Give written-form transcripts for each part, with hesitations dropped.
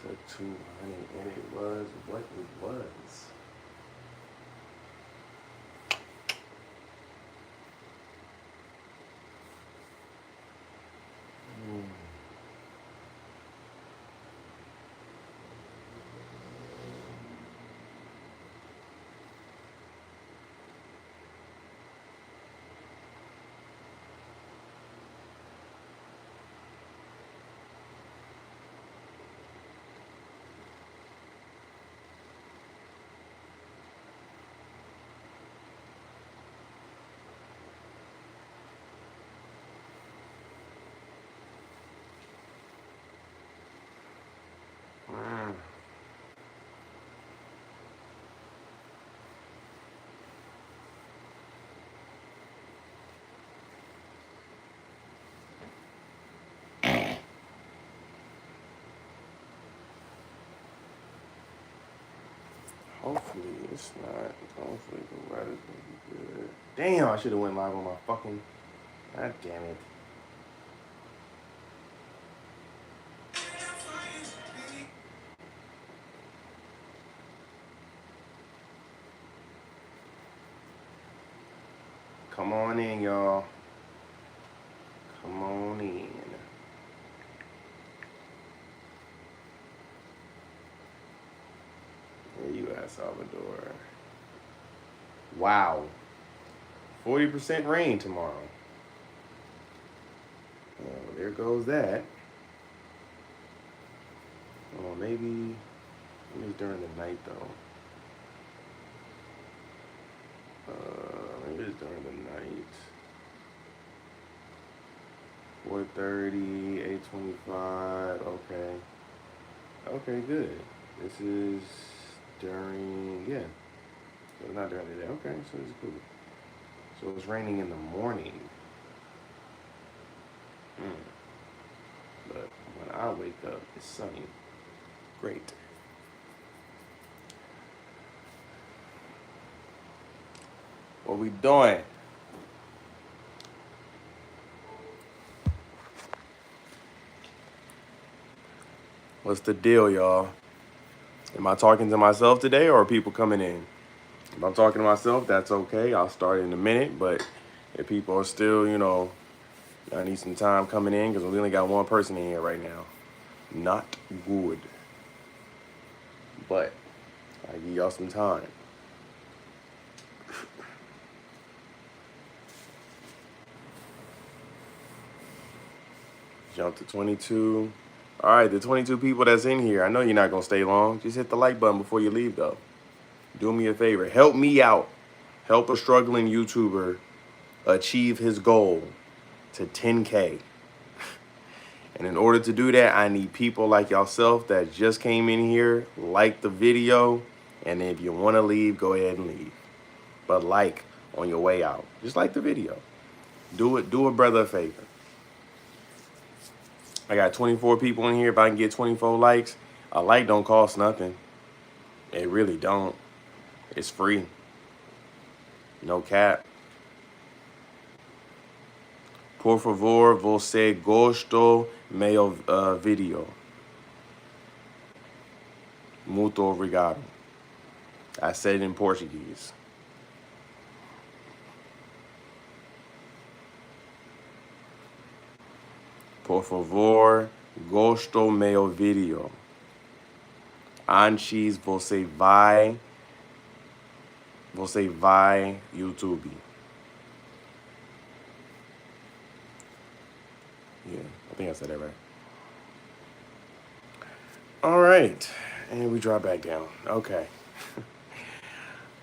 to 200, and it was what it was. Hopefully it's not. Hopefully the weather's gonna be good. Damn, I should have went live on my fucking. God damn it. Come on in, y'all. Come on in. Where you at, Salvador? Wow. 40% rain tomorrow. Well, there goes that. Oh, maybe it's during the night though. Maybe it's during the night. 4:30, 8:25. Okay. Okay, good. This is during, yeah. So not during the day. Okay, so it's cool. So it's raining in the morning. But when I wake up, it's sunny. Great. What we doing? What's the deal, y'all? Am I talking to myself today or are people coming in? If I'm talking to myself, that's okay. I'll start in a minute. But if people are still, I need some time coming in because we only got one person in here right now. Not good. But I give y'all some time. Jump to 22. All right, the 22 people that's in here, I know you're not going to stay long. Just hit the like button before you leave, though. Do me a favor. Help me out. Help a struggling YouTuber achieve his goal to 10K. And in order to do that, I need people like yourself that just came in here, like the video, and if you want to leave, go ahead and leave. But like on your way out. Just like the video. Do a brother a favor. I got 24 people in here. If I can get 24 likes, a like don't cost nothing. It really don't. It's free. No cap. Por favor, você gostou meu video. Muito obrigado. I said it in Portuguese. Por favor, gostou meu video. Antes você vai YouTube. Yeah, I think I said that right. All right, and we drop back down. Okay.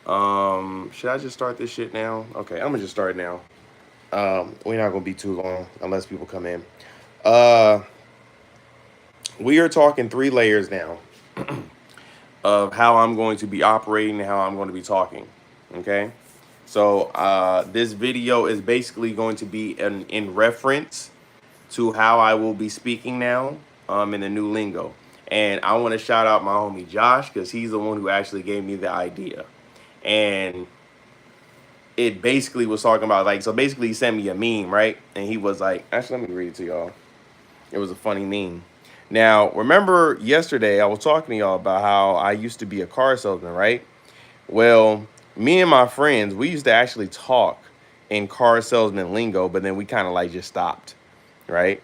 Should I just start this shit now? Okay, I'm gonna just start now. We're not gonna be too long unless people come in. We are talking 3 layers now of how I'm going to be operating and how I'm going to be talking. Okay, so this video is basically going to be in reference to how I will be speaking now in the new lingo. And I want to shout out my homie Josh because he's the one who actually gave me the idea. And it basically was talking about, like, so basically he sent me a meme, right? And he was like, actually, let me read it to y'all. It was a funny meme. Now, remember yesterday I was talking to y'all about how I used to be a car salesman, right? Well, me and my friends, we used to actually talk in car salesman lingo, but then we kind of like just stopped, right?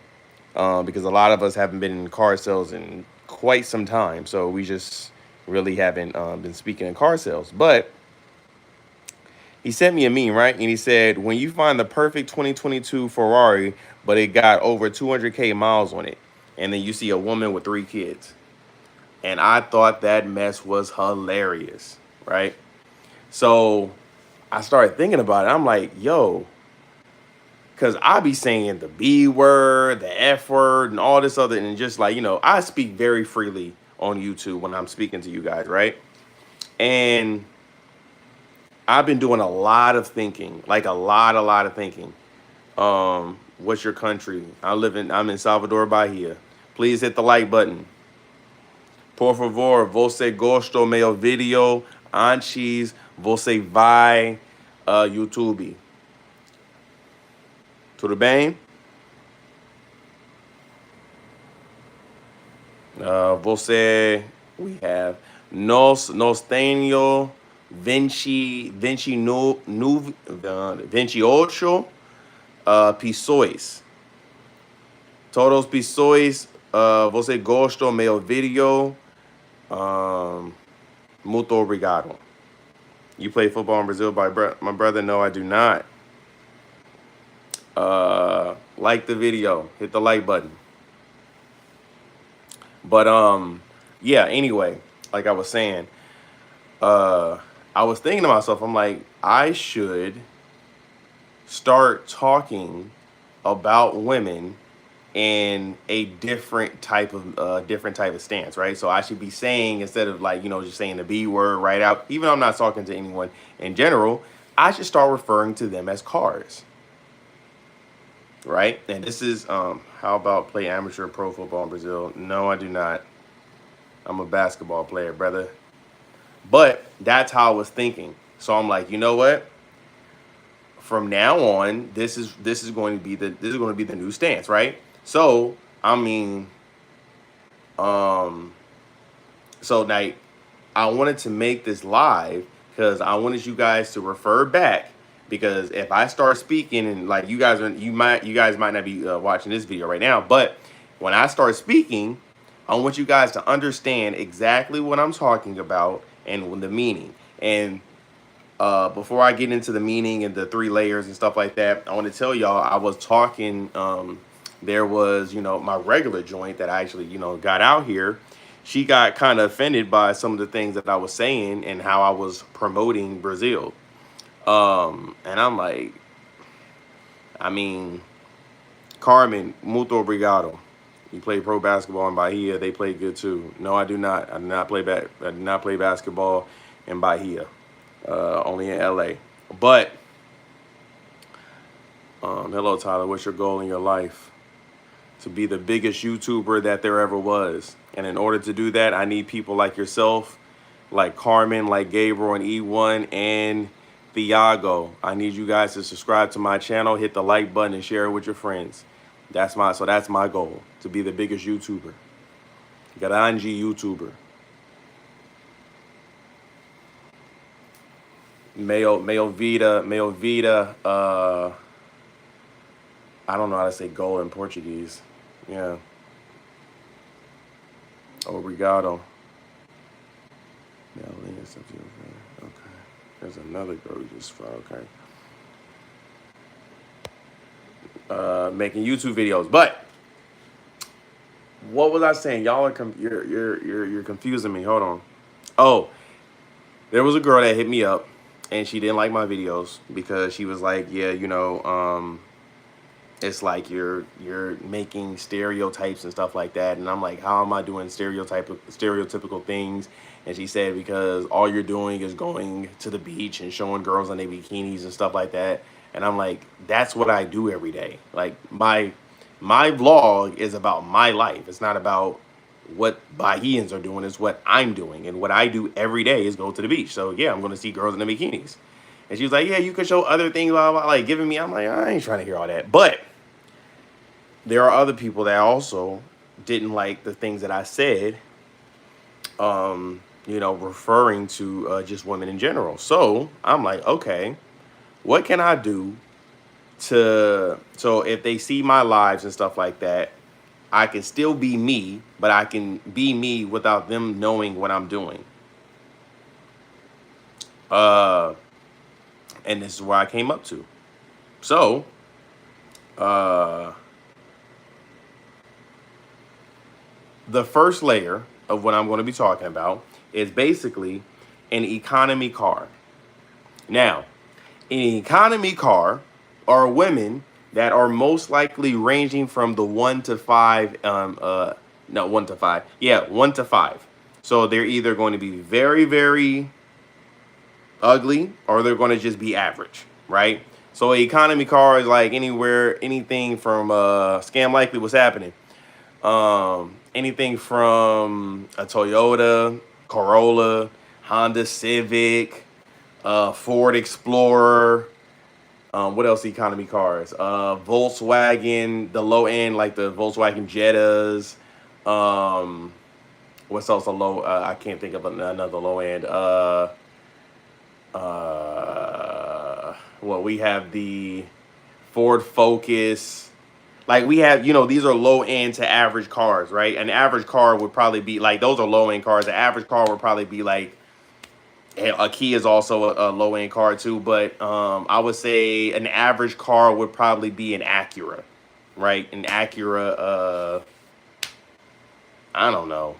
Because a lot of us haven't been in car sales in quite some time, so we just really haven't been speaking in car sales. But he sent me a meme, right? And he said, when you find the perfect 2022 Ferrari, but it got over 200K miles on it, and then you see a woman with 3 kids. And I thought that mess was hilarious, right? So I started thinking about it. I'm like, yo, because I be saying the B word, the F word, and all this other, and just like, I speak very freely on YouTube when I'm speaking to you guys, right? And I've been doing a lot of thinking, like a lot of thinking. What's your country? I'm in Salvador Bahia. Please hit the like button. Por favor, você gostou meu vídeo antes você vai YouTube. Tudo bem? We have, nós tenho 28 pessoas. Todos pessoas, você gostou meu vídeo? Um, Muito obrigado. You play football in Brazil my brother? No, I do not. Like the video. Hit the like button. But yeah, anyway, like I was saying, I was thinking to myself, I'm like, I should start talking about women in a different type of stance, right? So I should be saying, instead of like, just saying the B word right out, even though I'm not talking to anyone in general, I should start referring to them as cars. Right? And this is how about play amateur pro football in Brazil? No, I do not. I'm a basketball player, brother. But that's how I was thinking. So I'm like, you know what? From now on, this is going to be the new stance, right? So I mean, so like, I wanted to make this live because I wanted you guys to refer back. Because if I start speaking, and like you guys might not be watching this video right now, but when I start speaking, I want you guys to understand exactly what I'm talking about and the meaning. And before I get into the meaning and the 3 layers and stuff like that, I want to tell y'all I was talking. There was, my regular joint that I actually, got out here. She got kind of offended by some of the things that I was saying and how I was promoting Brazil. And I'm like, I mean, Carmen, muito obrigado. You play pro basketball in Bahia. They play good too. No, I do not. I do not play basketball in Bahia. Only in LA. But hello, Tyler. What's your goal in your life? To be the biggest YouTuber that there ever was. And in order to do that, I need people like yourself, like Carmen, like Gabriel and E1 and Thiago. I need you guys to subscribe to my channel, hit the like button, and share it with your friends. That's my goal, to be the biggest YouTuber. Grande YouTuber. Meo Vida, I don't know how to say goal in Portuguese. Yeah. Obrigado. Okay. There's another girl who just found. Okay. Making YouTube videos, but what was I saying? Y'all are you're confusing me. Hold on. Oh, there was a girl that hit me up, and she didn't like my videos because she was like, yeah, it's like you're making stereotypes and stuff like that. And I'm like, how am I doing stereotypical things? And she said, because all you're doing is going to the beach and showing girls in their bikinis and stuff like that. And I'm like, that's what I do every day. Like my vlog is about my life. It's not about what Bahians are doing. It's what I'm doing. And what I do every day is go to the beach. So yeah, I'm going to see girls in the bikinis. And she was like, yeah, you can show other things, blah, blah, like giving me. I'm like, I ain't trying to hear all that. But there are other people that also didn't like the things that I said, referring to just women in general. So I'm like, okay, what can I do so if they see my lives and stuff like that, I can still be me, but I can be me without them knowing what I'm doing. Uh, and this is where I came up to. So, uh, the first layer of what I'm going to be talking about is basically an economy car. Now, an economy car are women that are most likely ranging from the 1 to 5, no, 1 to 5, yeah, 1 to 5. So they're either going to be very, very ugly or they're going to just be average, right? So an economy car is like anything from Scam Likely, what's happening? Anything from a Toyota, Corolla, Honda Civic, Ford Explorer. What else? Economy cars. Volkswagen, the low end, like the Volkswagen Jettas. Um, what's else a low? I can't think of another low end. Well, we have the Ford Focus. Like we have, these are low end to average cars, right? An average car would probably be like those are low end cars. The average car would probably be like a Kia is also a low end car too, but I would say an average car would probably be an Acura, right? An Acura, I don't know,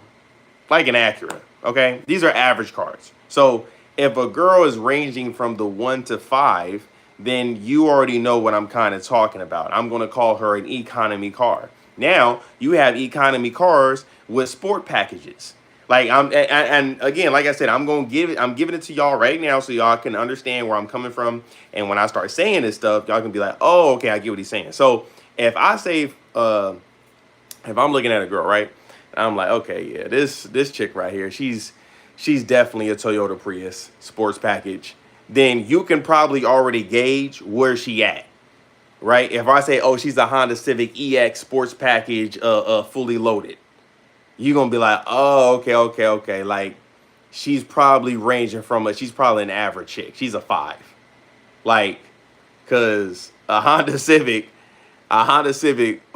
like an Acura. Okay, these are average cars. So if a girl is ranging from the 1 to 5, then you already know what I'm kind of talking about. I'm going to call her an economy car. Now you have economy cars with sport packages. Like and again, like I said, I'm giving it to y'all right now so y'all can understand where I'm coming from. And when I start saying this stuff, y'all can be like, oh, okay, I get what he's saying. So if I say, if I'm looking at a girl, right, I'm like, okay, yeah, this chick right here, she's definitely a Toyota Prius sports package. Then you can probably already gauge where she at, right? If I say, oh, she's a Honda Civic EX sports package, fully loaded, you're gonna be like, oh, okay. Like, she's probably ranging from she's probably an average chick. She's a 5. Like, cause a Honda Civic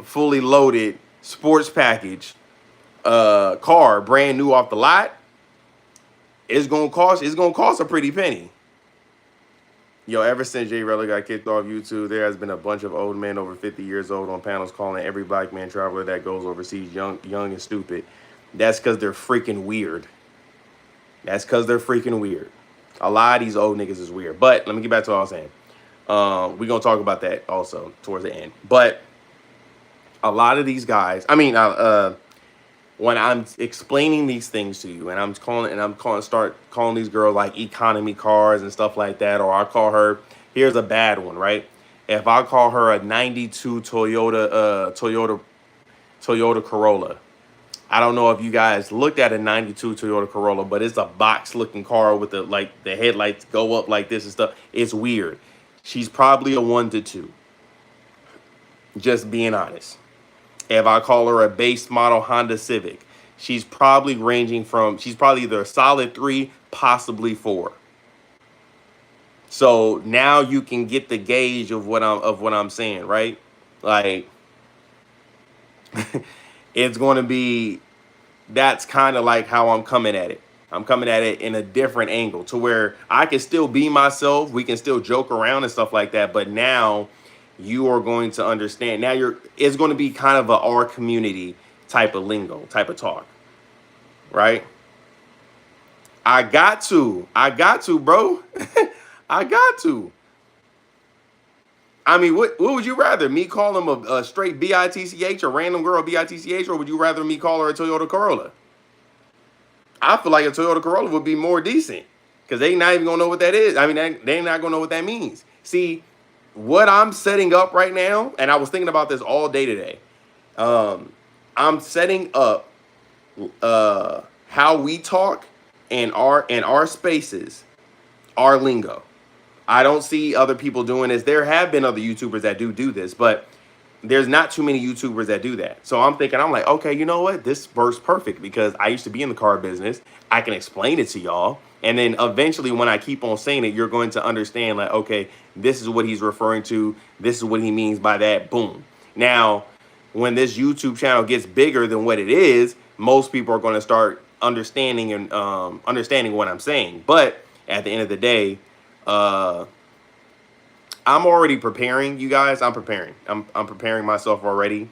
fully loaded sports package, car, brand new off the lot, it's gonna cost a pretty penny. Yo, ever since Jay Rella got kicked off YouTube, there has been a bunch of old men over 50 years old on panels calling every black man traveler that goes overseas young and stupid. That's because they're freaking weird. That's because they're freaking weird. A lot of these old niggas is weird. But let me get back to what I was saying. We're going to talk about that also towards the end. But a lot of these guys, when I'm explaining these things to you, and start calling these girls like economy cars and stuff like that, or I call her, here's a bad one, right? If I call her a 92 Toyota Corolla, I don't know if you guys looked at a 92 Toyota Corolla, but it's a box looking car with the headlights go up like this and stuff. It's weird. She's probably a 1 to 2. Just being honest. If I call her a base model Honda Civic, she's probably either a solid 3, possibly 4. So now you can get the gauge of what I'm saying, right? Like, it's going to be, that's kind of like how I'm coming at it. I'm coming at it in a different angle to where I can still be myself. We can still joke around and stuff like that. But now you are going to understand. Now it's going to be kind of our community type of lingo, type of talk, right? I got to, bro. I got to. I mean, what would you rather? Me call him a straight BITCH, a random girl BITCH, or would you rather me call her a Toyota Corolla? I feel like a Toyota Corolla would be more decent because they not even gonna know what that is. I mean, they not gonna know what that means. See, what I'm setting up right now, and I was thinking about this all day today. I'm setting up how we talk in our spaces, our lingo. I don't see other people doing this. There have been other YouTubers that do this, but there's not too many YouTubers that do that. So I'm thinking, I'm like, okay, you know what? This works perfect because I used to be in the car business. I can explain it to y'all. And then eventually, when I keep on saying it, you're going to understand, like, okay, this is what he's referring to. This is what he means by that. Boom. Now, when this YouTube channel gets bigger than what it is, most people are going to start understanding and understanding what I'm saying. But at the end of the day, uh, I'm already preparing, you guys. I'm preparing. I'm preparing myself already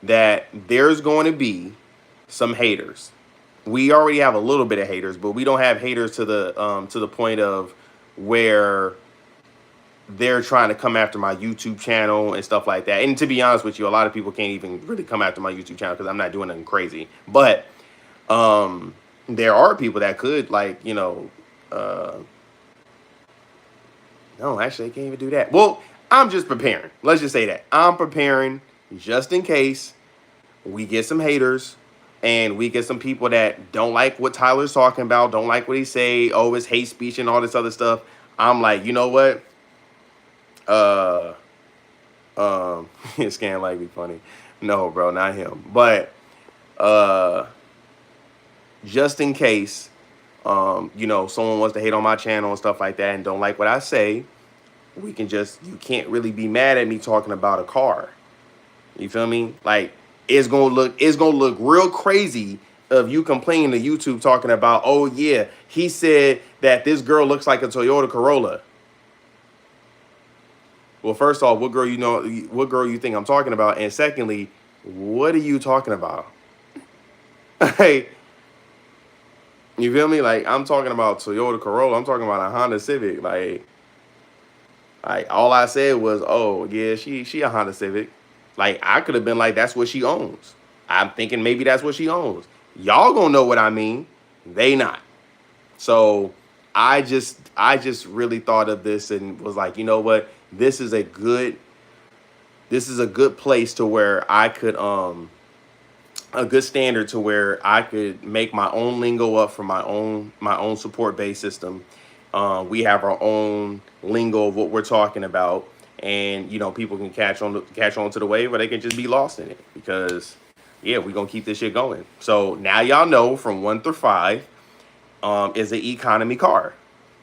that there's going to be some haters. We already have a little bit of haters, but we don't have haters to the point of where they're trying to come after my YouTube channel and stuff like that. And to be honest with you, a lot of people can't even really come after my YouTube channel because I'm not doing nothing crazy. But there are people that could, like, you know, no, actually, I can't even do that. Well, I'm just preparing. Let's just say that. I'm preparing just in case we get some haters and we get some people that don't like what Tyler's talking about, don't like what he say, oh, it's hate speech and all this other stuff. I'm like, you know what? His scan like be funny. No, bro, not him. But just in case, you know, someone wants to hate on my channel and stuff like that and don't like what I say, we can just, you can't really be mad at me talking about a car. You feel me? Like, it's gonna look real crazy of you complaining to YouTube talking about, oh yeah, he said that this girl looks like a Toyota Corolla. Well, first off, what girl you think I'm talking about? And secondly, what are you talking about? Hey, you feel me? Like, I'm talking about Toyota Corolla. I'm talking about a Honda Civic. Like all I said was, oh yeah, she a Honda Civic. Like, I could have been like, that's what she owns. I'm thinking maybe that's what she owns. Y'all gonna know what I mean. They not. So I just really thought of this and was like, you know what? This is a good place to where I could a good standard to where I could make my own lingo up for my own support base system. We have our own lingo of what we're talking about, and you know, people can catch on to the wave, or they can just be lost in it because yeah, we're gonna keep this shit going. So now y'all know from 1 through 5 is an economy car.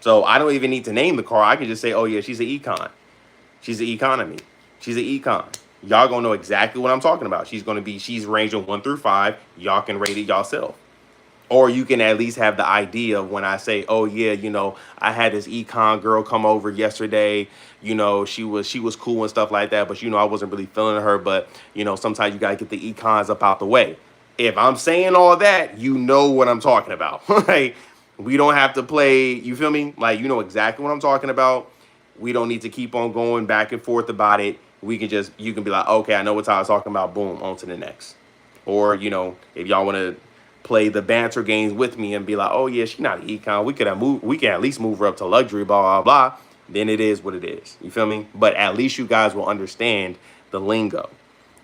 So I don't even need to name the car. I can just say, oh yeah, she's an econ. She's an economy. She's an econ. Y'all gonna know exactly what I'm talking about. She's ranging 1 through 5. Y'all can rate it yourself. Or you can at least have the idea of when I say, oh yeah, you know, I had this econ girl come over yesterday. You know, she was cool and stuff like that. But, you know, I wasn't really feeling her. But, you know, sometimes you got to get the econs up out the way. If I'm saying all that, you know what I'm talking about. Like, we don't have to play, you feel me? Like, you know exactly what I'm talking about. We don't need to keep on going back and forth about it. We can just, you can be like, okay, I know what Tyler's talking about. Boom, on to the next. Or, you know, if y'all want to play the banter games with me and be like, oh yeah, she's not an econ. We can at least move her up to luxury, blah, blah, blah. Then it is what it is. You feel me? But at least you guys will understand the lingo.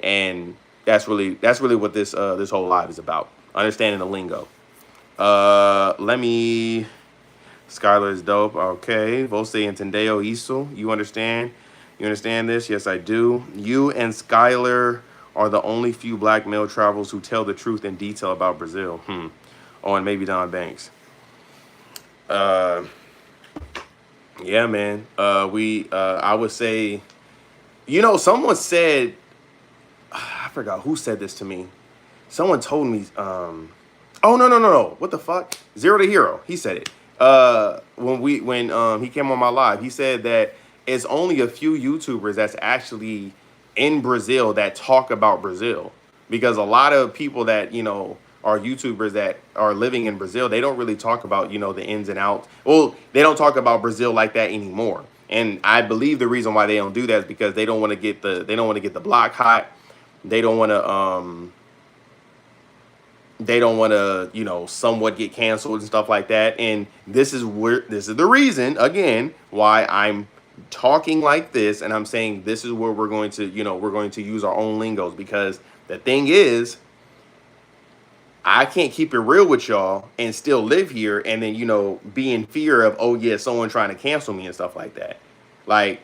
And that's really what this whole live is about. Understanding the lingo. Skylar is dope. Okay. Vose entendeo isso. You understand? You understand this? Yes, I do. You and Skylar are the only few black male travelers who tell the truth in detail about Brazil. Oh, and maybe Don Banks. Yeah, man. I would say, you know, someone said, I forgot who said this to me. Someone told me, oh, no. What the fuck? Zero to Hero. He said it. When he came on my live, he said that it's only a few YouTubers that's actually in Brazil that talk about Brazil, because a lot of people that, you know, are YouTubers that are living in Brazil, they don't really talk about, you know, the ins and outs. Well, they don't talk about Brazil like that anymore. And I believe the reason why they don't do that is because they don't want to get the block hot. They don't want to, you know, somewhat get canceled and stuff like that. And this is the reason, again, why I'm talking like this, and I'm saying this is where we're going to, you know, we're going to use our own lingos, because the thing is, I can't keep it real with y'all and still live here and then, you know, be in fear of, oh yeah, someone trying to cancel me and stuff like that. Like,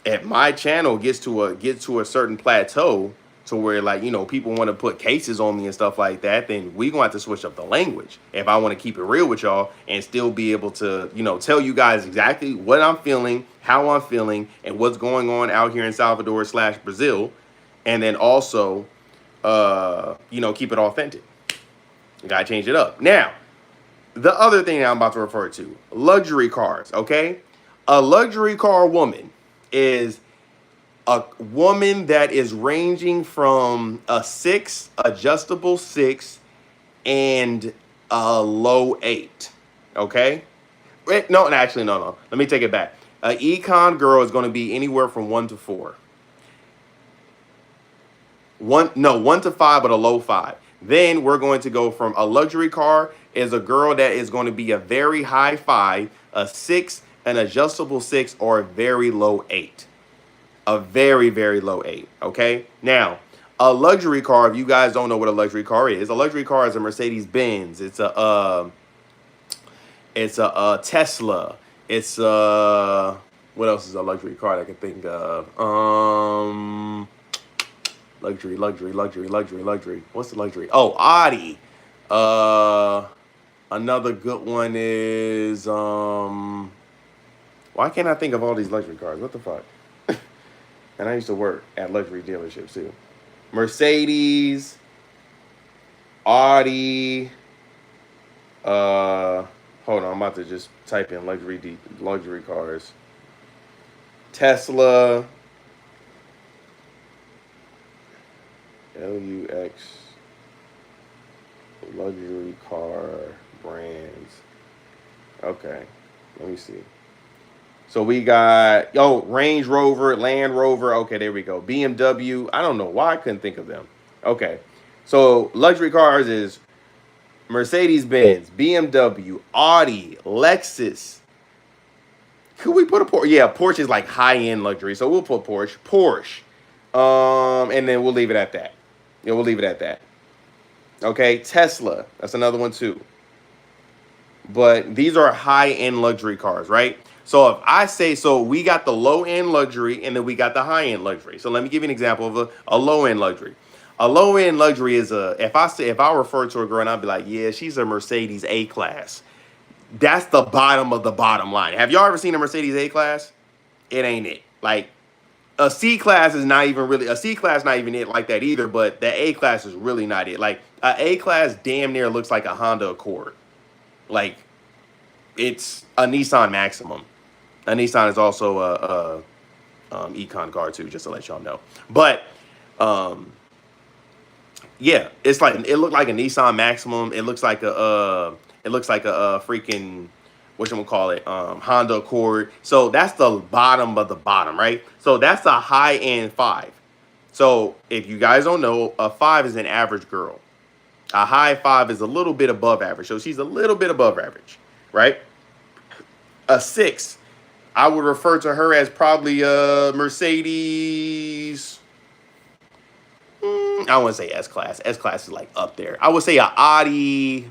if my channel gets to a certain plateau to where, like, you know, people want to put cases on me and stuff like that, then we gonna have to switch up the language if I want to keep it real with y'all and still be able to, you know, tell you guys exactly what I'm feeling, how I'm feeling, and what's going on out here in Salvador / Brazil, and then also you know, keep it authentic. You gotta change it up. Now, the other thing that I'm about to refer to, luxury cars, okay? A luxury car woman is a woman that is ranging from a 6, adjustable 6, and a low 8, okay? No, actually, no. Let me take it back. An econ girl is going to be anywhere from 1 to 4. 1 to 5, but a low 5. Then we're going to go from a luxury car is a girl that is going to be a very high 5, a 6, an adjustable 6, or a very low 8. A very, very low 8. Okay. Now, a luxury car, if you guys don't know what a luxury car is, a luxury car is a Mercedes Benz. It's a Tesla. It's what else is a luxury car that I can think of? Luxury. What's the luxury? Oh, Audi. Another good one is why can't I think of all these luxury cars? What the fuck? And I used to work at luxury dealerships too. Mercedes, Audi. Hold on, I'm about to just type in luxury cars. Tesla. LUX luxury car brands. Okay, let me see. So we got, Range Rover, Land Rover. Okay, there we go. BMW. I don't know why I couldn't think of them. Okay, so luxury cars is Mercedes-Benz, BMW, Audi, Lexus. Could we put a Porsche? Yeah, Porsche is like high-end luxury, so we'll put Porsche. And then we'll leave it at that. Yeah, we'll leave it at that. Okay, Tesla. That's another one too. But these are high-end luxury cars, right? So if I say, so we got the low-end luxury and then we got the high-end luxury. So let me give you an example of a low-end luxury. A low-end luxury is if I refer to a girl and I'll be like, yeah, she's a Mercedes A-Class. That's the bottom of the bottom line. Have y'all ever seen a Mercedes A-Class? It ain't it. Like, a C-Class is not even really, a C-Class not even it like that either, but the A-Class is really not it. Like, a A-Class damn near looks like a Honda Accord. Like, it's a Nissan Maximum. A Nissan is also a econ car too, just to let y'all know. But yeah, it's like it looked like a Nissan Maximum. It looks like a freaking whatchamacallit, Honda Accord. So that's the bottom of the bottom, right? So that's a high end 5. So if you guys don't know, a 5 is an average girl. A high 5 is a little bit above average. So she's a little bit above average, right? A 6, I would refer to her as probably a Mercedes. I wouldn't say S-Class. S-Class is like up there. I would say a Audi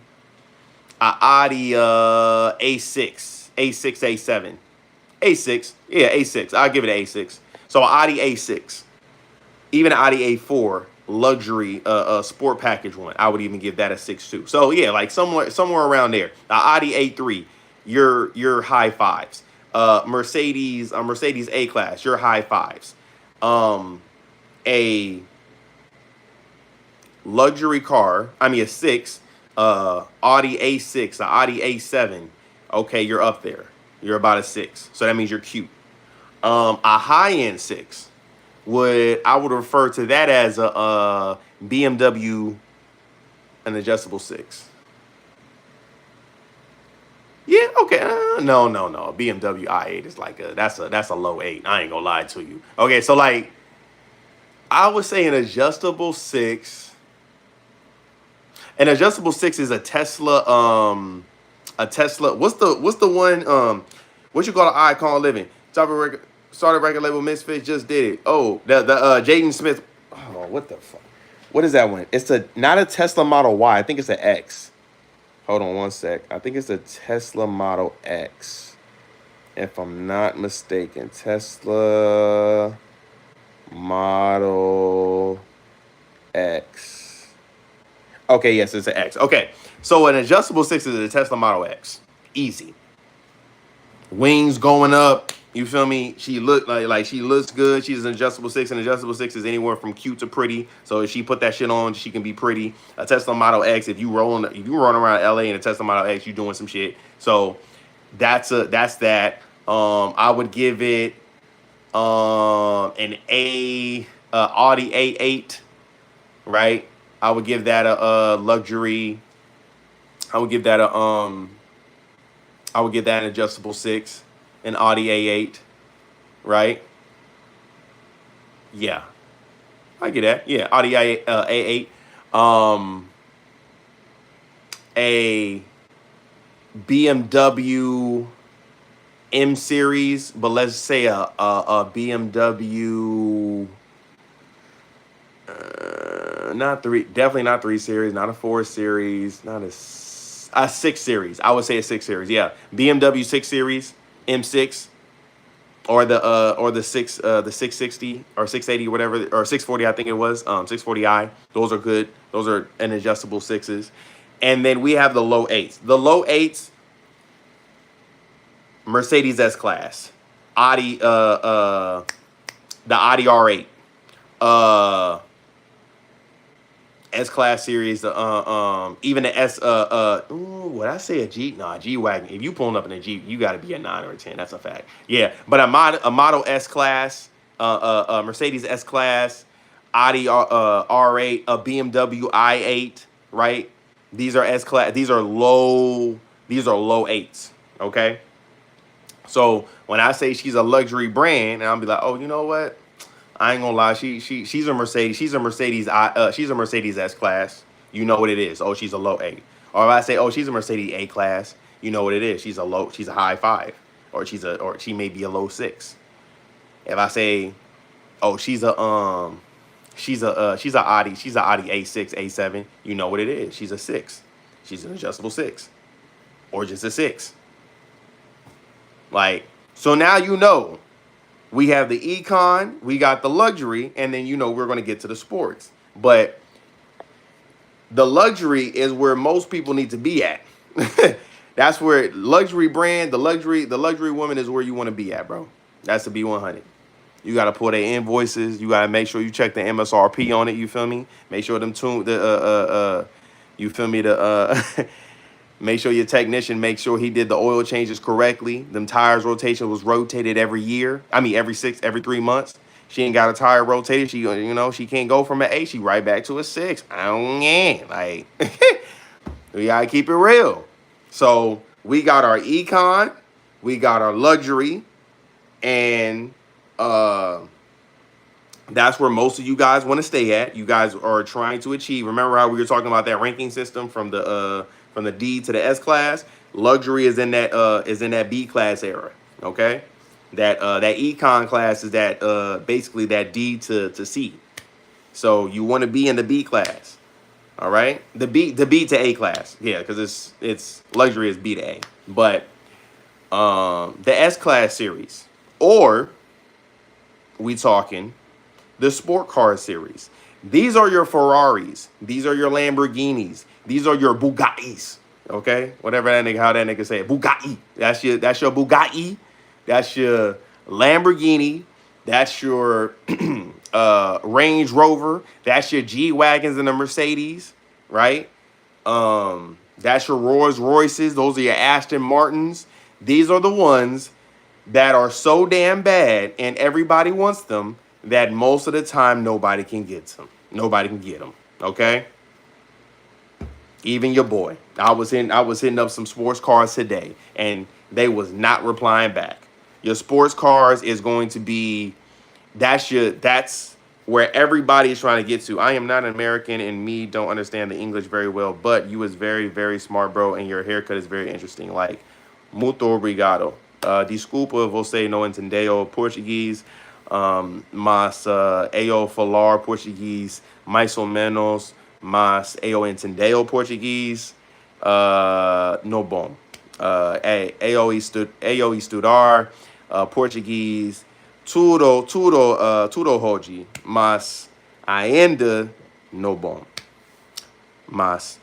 A6, A7. A6. Yeah, A6. I'll give it an A6. So Audi A6. Even an Audi A4 luxury sport package one, I would even give that a 6 too. So yeah, like somewhere around there. Audi A3, your high 5s. Mercedes A-Class, your high 5s. A luxury car, a 6, Audi A6, Audi A7. Okay, you're up there. You're about a 6. So that means you're cute. A high-end 6 I would refer to that as a BMW, an adjustable 6. Yeah, okay. No. A BMW i8 is like that's a low 8. I ain't gonna lie to you. Okay, so like I would say an adjustable 6. An adjustable 6 is a Tesla. What's the one? What you call an icon living? Started record label Misfits just did it. Oh, the Jaden Smith. Oh, what the fuck? What is that one? It's not a Tesla Model Y. I think it's an X. Hold on one sec. I think it's a Tesla Model X. if I'm not mistaken. Tesla Model X. Okay, yes, it's an X. Okay, so an adjustable 6 is a Tesla Model X. Easy. Wings going up. You feel me? She look like she looks good. She's an adjustable 6. An adjustable 6 is anywhere from cute to pretty. So if she put that shit on, she can be pretty. A Tesla Model X, if you rolling around LA in a Tesla Model X, you doing some shit. So that's that. I would give it an Audi A8, right? I would give that a luxury. I would give that an adjustable 6, an Audi A8, right? Yeah, I get that. Yeah, Audi A8. A BMW M series, but let's say a BMW, definitely not 3 series, not a 4 series, not a 6 series. I would say a 6 series. Yeah, BMW 6 series, M6, or the 660 or 680 or whatever, or 640, I think it was, 640i. Those are good. Those are an adjustable 6s. And then we have the low 8s. The low 8s, Mercedes S-Class, Audi, the Audi R8, S-Class series, even the would I say a G? Nah, G-Wagon. If you pulling up in a Jeep, you got to be a 9 or a 10. That's a fact. Yeah, but a Model S-Class, Mercedes S-Class, Audi R8, a BMW i8, right? These are S-Class. These are low 8s, okay? So when I say she's a luxury brand, and I'll be like, oh, you know what? I ain't gonna lie, she's a Mercedes. She's a Mercedes. She's a Mercedes S-Class. You know what it is. Oh, she's a low 8. Or if I say, oh, she's a Mercedes A-Class, you know what it is. She's a high 5, or she may be a low 6. If I say, oh, she's a Audi A6, A7, you know what it is. She's a 6. She's an adjustable 6, or just a 6. Like, so now you know. We have the econ, we got the luxury, and then we're going to get to the sports. But the luxury is where most people need to be at. That's where luxury brand, the luxury woman is where you want to be at, bro. That's the B100. You got to pull their invoices. You got to make sure you check the MSRP on it. You feel me? Make sure you feel me? Make sure your technician make sure he did the oil changes correctly. Them tires rotation was rotated every year. I mean, every 3 months. She ain't got a tire rotated. She can't go from an 8. She right back to a 6. Like, we gotta keep it real. So we got our econ, we got our luxury, and that's where most of you guys want to stay at. You guys are trying to achieve. Remember how we were talking about that ranking system from the D to the S class? Luxury is in that B class era. Okay, that econ class is that basically that D to C. So you want to be in the B class. All right, the B to A class. Yeah, because it's luxury is B to A. But the S class series, or we talking the sport car series. These are your Ferraris. These are your Lamborghinis. These are your Bugattis. Okay? Whatever how that nigga say it. Bugatti. That's your Bugatti. That's your Lamborghini. That's your Range Rover. That's your G-Wagons and the Mercedes. Right? That's your Rolls Royces. Those are your Aston Martins. These are the ones that are so damn bad and everybody wants them that most of the time nobody can get them. Nobody can get them. Okay? Even your boy. I was hitting up some sports cars today, and they was not replying back. Your sports cars is going to be that's where everybody is trying to get to. I am not an American, and me don't understand the English very well, but you is very, very smart, bro, and your haircut is very interesting. Like, muito obrigado. Desculpa, você não entendeu português. Mas eu falar português mais ou menos, mas eu entendeu português no bom. AOE estudar, Português, tudo hoje, mas ainda no bom. Mas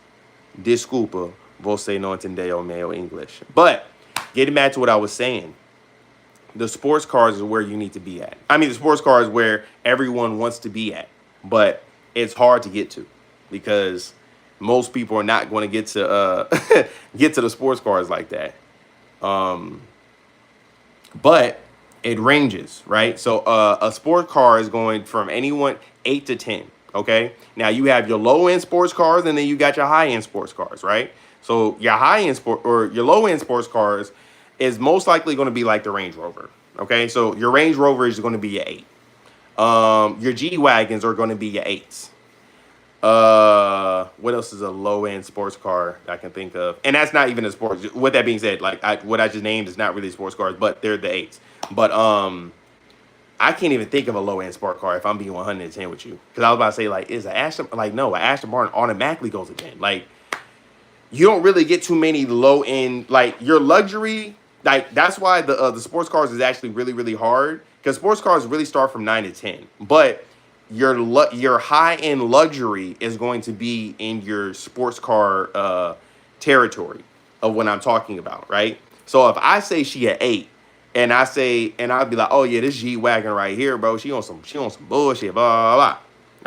desculpa, você não entendeu meu English. But getting back to what I was saying, the sports cars is where you need to be at. I mean, the sports car is where everyone wants to be at, but it's hard to get to because most people are not going to get to get to the sports cars like that. Um, but it ranges, right? So a sports car is going from anyone 8 to 10. Okay. Now you have your low end sports cars, and then you got your high end sports cars, right? So your high end sport or your low end sports cars is most likely going to be like the Range Rover. Okay. So your Range Rover is going to be your 8. Your G wagons are going to be your 8s. What else is a low end sports car I can think of? And that's not even a sports. With that being said, like what I just named is not really sports cars, but they're the 8s. But I can't even think of a low end sport car if I'm being 110 with you. Because I was about to say, like, is a Aston, like, no, a Aston Martin automatically goes to 10. Like, you don't really get too many low end, like, your luxury, like, that's why the sports cars is actually really, really hard. Because sports cars really start from 9 to 10. But your high end luxury is going to be in your sports car territory of what I'm talking about, right? So if I say she at 8, and I say, and I'd be like, oh yeah, this G wagon right here, bro. She on some bullshit, blah blah blah,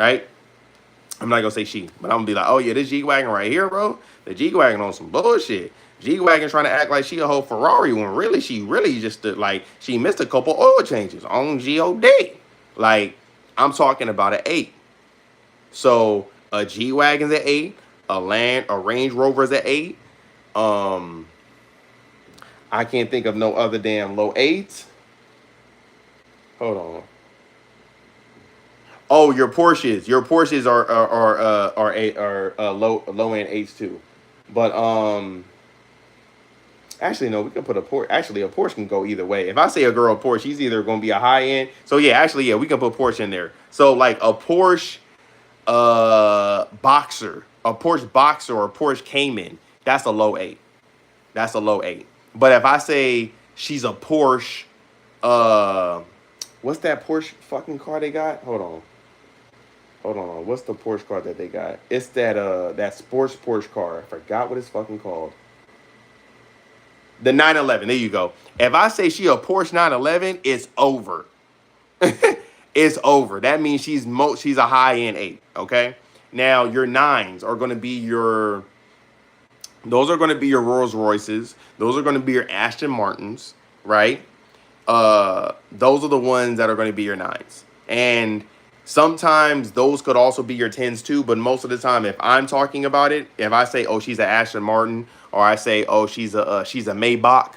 right? I'm not gonna say she, but I'm gonna be like, oh yeah, this G wagon right here, bro. The G wagon on some bullshit. G wagon trying to act like she a whole Ferrari when really she really just like she missed a couple oil changes on God. Like I'm talking about an 8. So a G wagon's at 8. A Range Rover's at 8. Um, I can't think of no other damn low 8s. Hold on. Oh, your Porsches. Your Porsches are low end 8s too. But actually no, we can put a Porsche. Actually, a Porsche can go either way. If I say a girl Porsche, she's either going to be a high end. So yeah, actually yeah, we can put Porsche in there. So like a Porsche Boxer, a Porsche Boxer or a Porsche Cayman, that's a low 8. That's a low 8. But if I say she's a Porsche, uh, what's that Porsche fucking car they got? Hold on. What's the Porsche car that they got? It's that sports Porsche car. I forgot what it's fucking called. The 911. There you go. If I say she a Porsche 911, it's over. It's over. That means she's a high end 8. Okay. Now your 9s are going to be your. Those are going to be your Rolls Royces. Those are going to be your Aston Martins, right? Those are the ones that are going to be your 9s. And sometimes those could also be your 10s too. But most of the time, if I'm talking about it, if I say, oh, she's an Aston Martin, or I say, oh, she's a Maybach,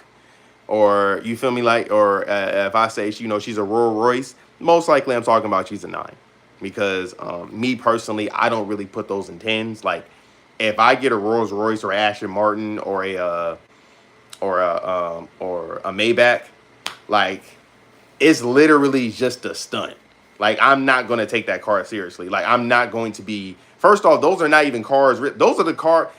or you feel me, like, or if I say, she's a Rolls Royce, most likely I'm talking about she's a 9. Because me personally, I don't really put those in 10s. Like, if I get a Rolls Royce or Aston Martin or a Maybach, like it's literally just a stunt. Like I'm not gonna take that car seriously. Like I'm not going to be. First off, those are not even cars. Those are the car.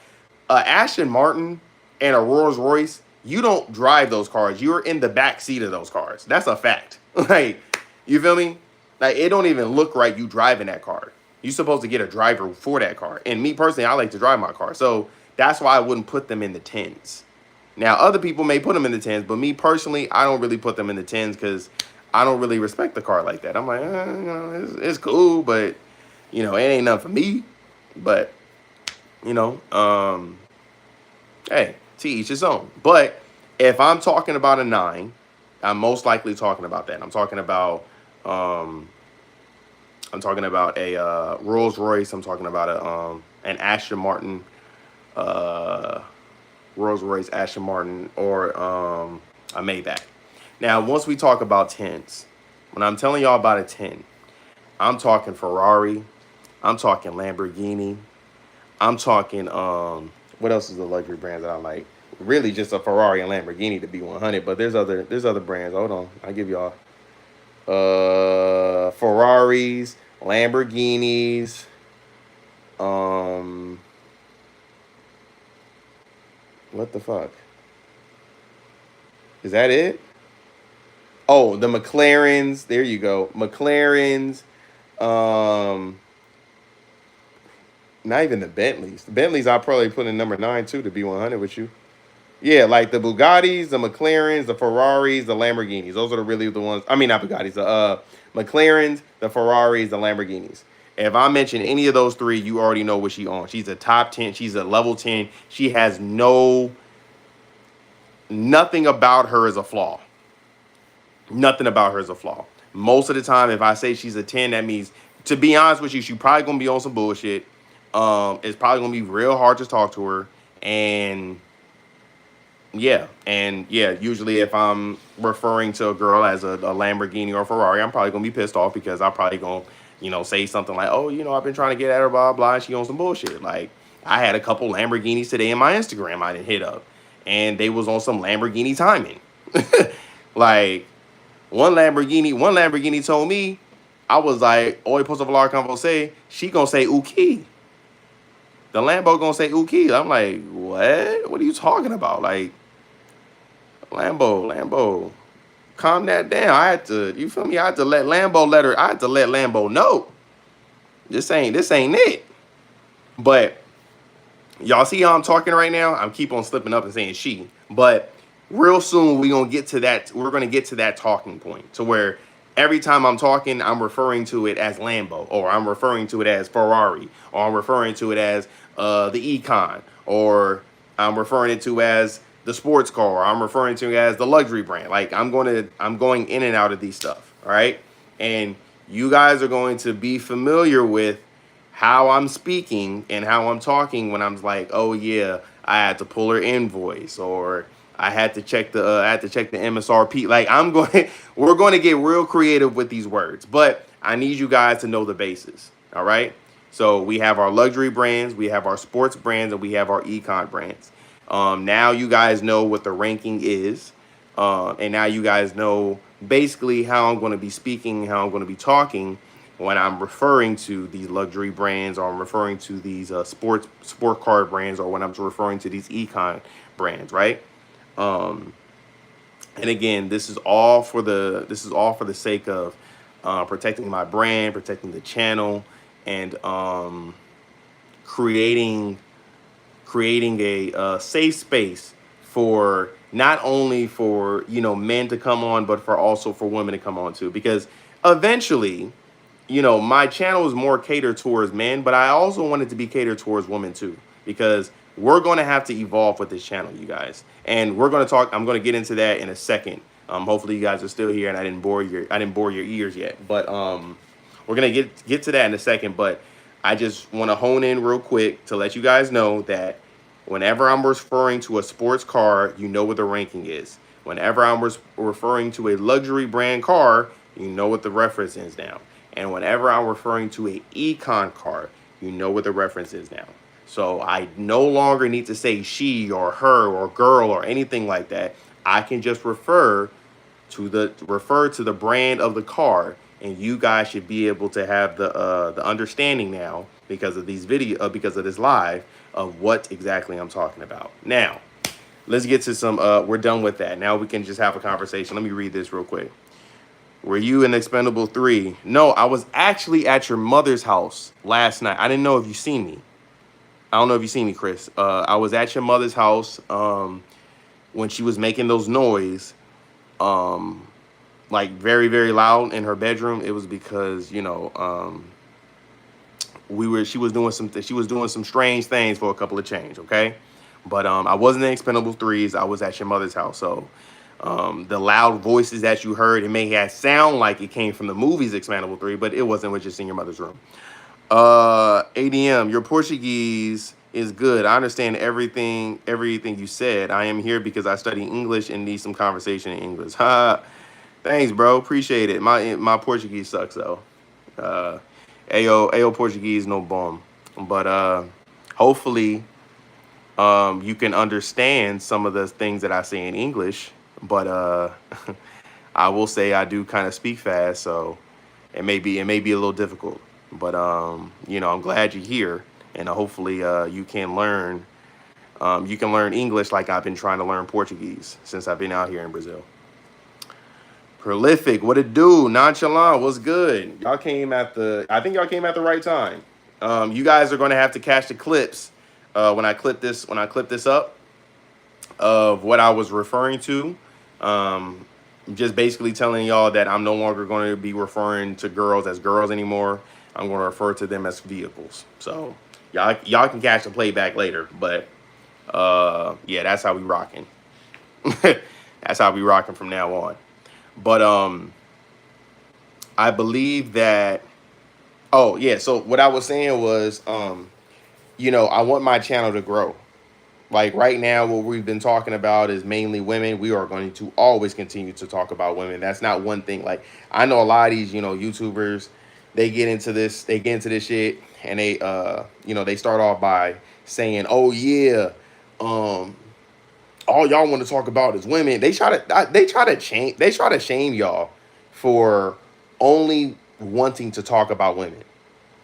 Aston Martin and a Rolls Royce. You don't drive those cars. You're in the back seat of those cars. That's a fact. Like you feel me? Like it don't even look right you driving that car. You're supposed to get a driver for that car. And me personally, I like to drive my car. So that's why I wouldn't put them in the 10s. Now, other people may put them in the 10s, but me personally, I don't really put them in the 10s because I don't really respect the car like that. I'm like, it's cool, but, it ain't nothing for me. But, you know, um, hey, to each his own. But if I'm talking about a 9, I'm most likely talking about that. Um, I'm talking about a Rolls Royce. I'm talking about an Aston Martin, uh, Rolls Royce, Aston Martin, or a Maybach. Now, once we talk about 10s, when I'm telling y'all about a 10, I'm talking Ferrari. I'm talking Lamborghini. I'm talking what else is the luxury brand that I like? Really, just a Ferrari and Lamborghini to be 100. But there's other brands. Hold on, I give y'all Ferraris, Lamborghinis, um, what the fuck? Is that it? Oh, the McLarens. There you go. McLarens. Um, Not even the Bentleys. The Bentleys I probably put in number 9 too, to be 100 with you. Yeah, like the Bugattis, the McLarens, the Ferraris, the Lamborghinis. Those are really the ones. I mean, not Bugattis. The McLarens, the Ferraris, the Lamborghinis. If I mention any of those three, you already know what she on. She's a top 10. She's a level 10. She has nothing about her is a flaw. Nothing about her is a flaw. Most of the time, if I say she's a 10, that means, to be honest with you, she's probably gonna be on some bullshit. It's probably gonna be real hard to talk to her, and yeah, usually if I'm referring to a girl as a Lamborghini or Ferrari, I'm probably gonna be pissed off because I'm probably gonna, say something like, oh, I've been trying to get at her, blah blah, and she on some bullshit. Like I had a couple Lamborghinis today in my Instagram I didn't hit up, and they was on some Lamborghini timing. Like one Lamborghini told me, I was like, oi, posso falar com você? She gonna say uki. The Lambo gonna say uki. I'm like, what? What are you talking about? Like, Lambo, calm that down. I had to, you feel me? I had to let Lambo let her. I had to let Lambo know this ain't it. But y'all see how I'm talking right now? I'm keep on slipping up and saying she. But real soon we gonna get to that. We're gonna get to that talking point to where every time I'm talking, I'm referring to it as Lambo, or I'm referring to it as Ferrari, or I'm referring to it as the Econ, or I'm referring it to as the sports car, or I'm referring to it as the luxury brand. Like I'm going in and out of these stuff. All right, and you guys are going to be familiar with how I'm speaking and how I'm talking when I'm like, oh yeah, I had to pull her invoice, or I had to check the MSRP. Like we're going to get real creative with these words, but I need you guys to know the basis. All right. So we have our luxury brands, we have our sports brands, and we have our econ brands. Now you guys know what the ranking is, and now you guys know basically how I'm going to be speaking, how I'm going to be talking when I'm referring to these luxury brands, or I'm referring to these sport car brands, or when I'm referring to these econ brands, right? Um, and again, this is all for the sake of protecting my brand, protecting the channel, and creating creating a safe space for not only for men to come on, but for also for women to come on too. Because eventually, my channel is more catered towards men, but I also want it to be catered towards women too, because we're going to have to evolve with this channel, you guys. And we're going to talk, I'm going to get into that in a second. Hopefully you guys are still here and I didn't bore your ears yet, but we're going to get to that in a second. But I just want to hone in real quick to let you guys know that whenever I'm referring to a sports car, you know what the ranking is. Whenever I'm referring to a luxury brand car, you know what the reference is now. And whenever I'm referring to a econ car, you know what the reference is now. So I no longer need to say she or her or girl or anything like that. I can just refer to the brand of the car, and you guys should be able to have the understanding now, because of because of this live, of what exactly I'm talking about. Now, let's get to some. We're done with that. Now we can just have a conversation. Let me read this real quick. Were you in Expendable 3? No, I was actually at your mother's house last night. I didn't know if you seen me. I don't know if you seen me, Chris. I was at your mother's house when she was making those noise, like very, very loud in her bedroom. It was because, she was doing some strange things for a couple of change, okay? But I wasn't in Expendable 3s. I was at your mother's house. So the loud voices that you heard, it may have sound like it came from the movies Expendable 3, but it wasn't. It was just in your mother's room. ADM, your Portuguese is good. I understand everything you said. I am here because I study English and need some conversation in English. Ha. Thanks, bro. Appreciate it. My Portuguese sucks though. Ayo Portuguese no bom. But hopefully you can understand some of the things that I say in English. But I will say I do kind of speak fast, so it may be a little difficult. But I'm glad you're here, and hopefully you can learn You can learn English like I've been trying to learn Portuguese since I've been out here in Brazil. Prolific, what it do? Nonchalant, what's good? Y'all came at the, I think y'all came at the right time. You guys are going to have to catch the clips when I clip this up of what I was referring to. Just basically telling y'all that I'm no longer going to be referring to girls as girls anymore. I'm going to refer to them as vehicles. So y'all can catch the playback later, but yeah, that's how we rocking. That's how we rocking from now on. But I believe that, oh yeah, so what I was saying was I want my channel to grow. Like right now, what we've been talking about is mainly women. We are going to always continue to talk about women. That's not one thing. Like I know a lot of these, YouTubers, they get into this shit, and they start off by saying, "Oh yeah, all y'all want to talk about is women." They try to shame y'all for only wanting to talk about women.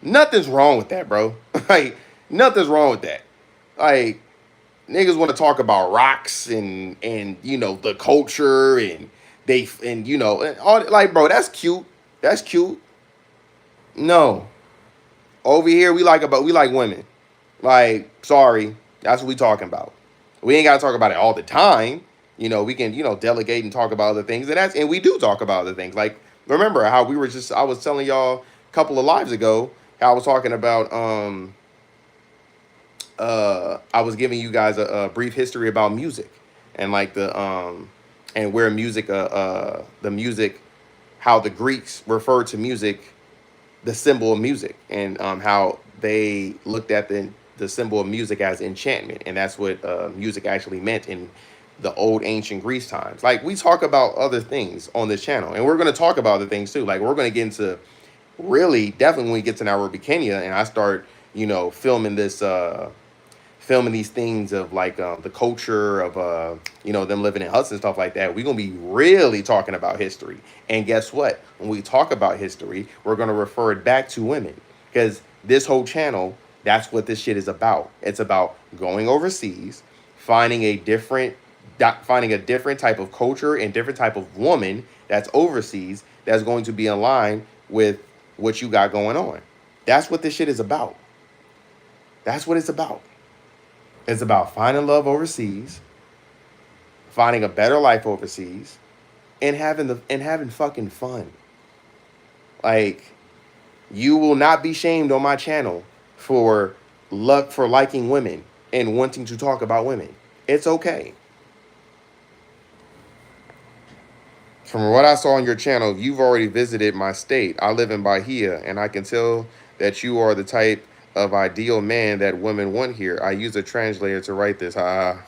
Nothing's wrong with that, bro. Like nothing's wrong with that. Like niggas want to talk about rocks and the culture and and all, like, bro, that's cute. That's cute. No. Over here we like women. Like, sorry, that's what we talking about. We ain't gotta talk about it all the time. We can, delegate and talk about other things. And we do talk about other things. Like, remember how I was telling y'all a couple of lives ago how I was talking about I was giving you guys a brief history about music and like and where music the music, how the Greeks referred to music, the symbol of music, and how they looked at the symbol of music as enchantment, and that's what music actually meant in the old ancient Greece times. Like, we talk about other things on this channel, and we're going to talk about other things too. Like, we're going to get into, really definitely when we get to Nairobi, Kenya, and I start filming these things of like the culture of them living in huts and stuff like that. We're gonna be really talking about history. And guess what? When we talk about history, we're gonna refer it back to women, because this whole channel, that's what this shit is about. It's about going overseas, finding a different type of culture and different type of woman that's overseas that's going to be in line with what you got going on. That's what this shit is about. That's what it's about. It's about finding love overseas, finding a better life overseas, and having fucking fun. Like, you will not be shamed on my channel for liking women and wanting to talk about women. It's okay. From what I saw on your channel, you've already visited my state. I live in Bahia, and I can tell that you are the type of ideal man that women want here. I use a translator to write this. Ha.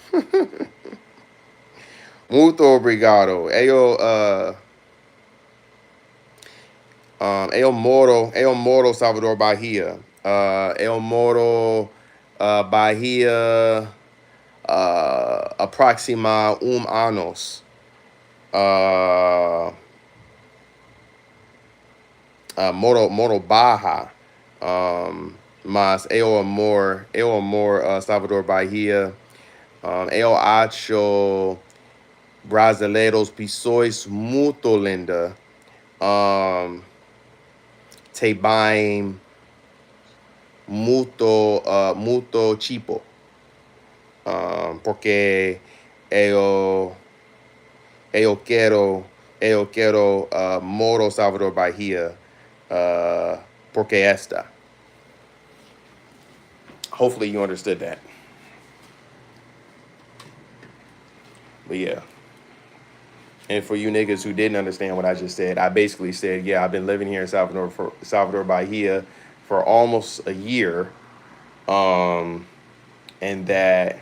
Muito obrigado. Eu moro Salvador Bahia. Eu moro Bahia aproxima anos. Moro Baja. Mas eu amor Salvador Bahia. Eu acho brasileiros pessoas muito linda. Também muito cheapo. Porque eu quero moro Salvador Bahia porque esta. Hopefully you understood that. But yeah. And for you niggas who didn't understand what I just said, I basically said, yeah, I've been living here in Salvador Bahia for almost a year. And that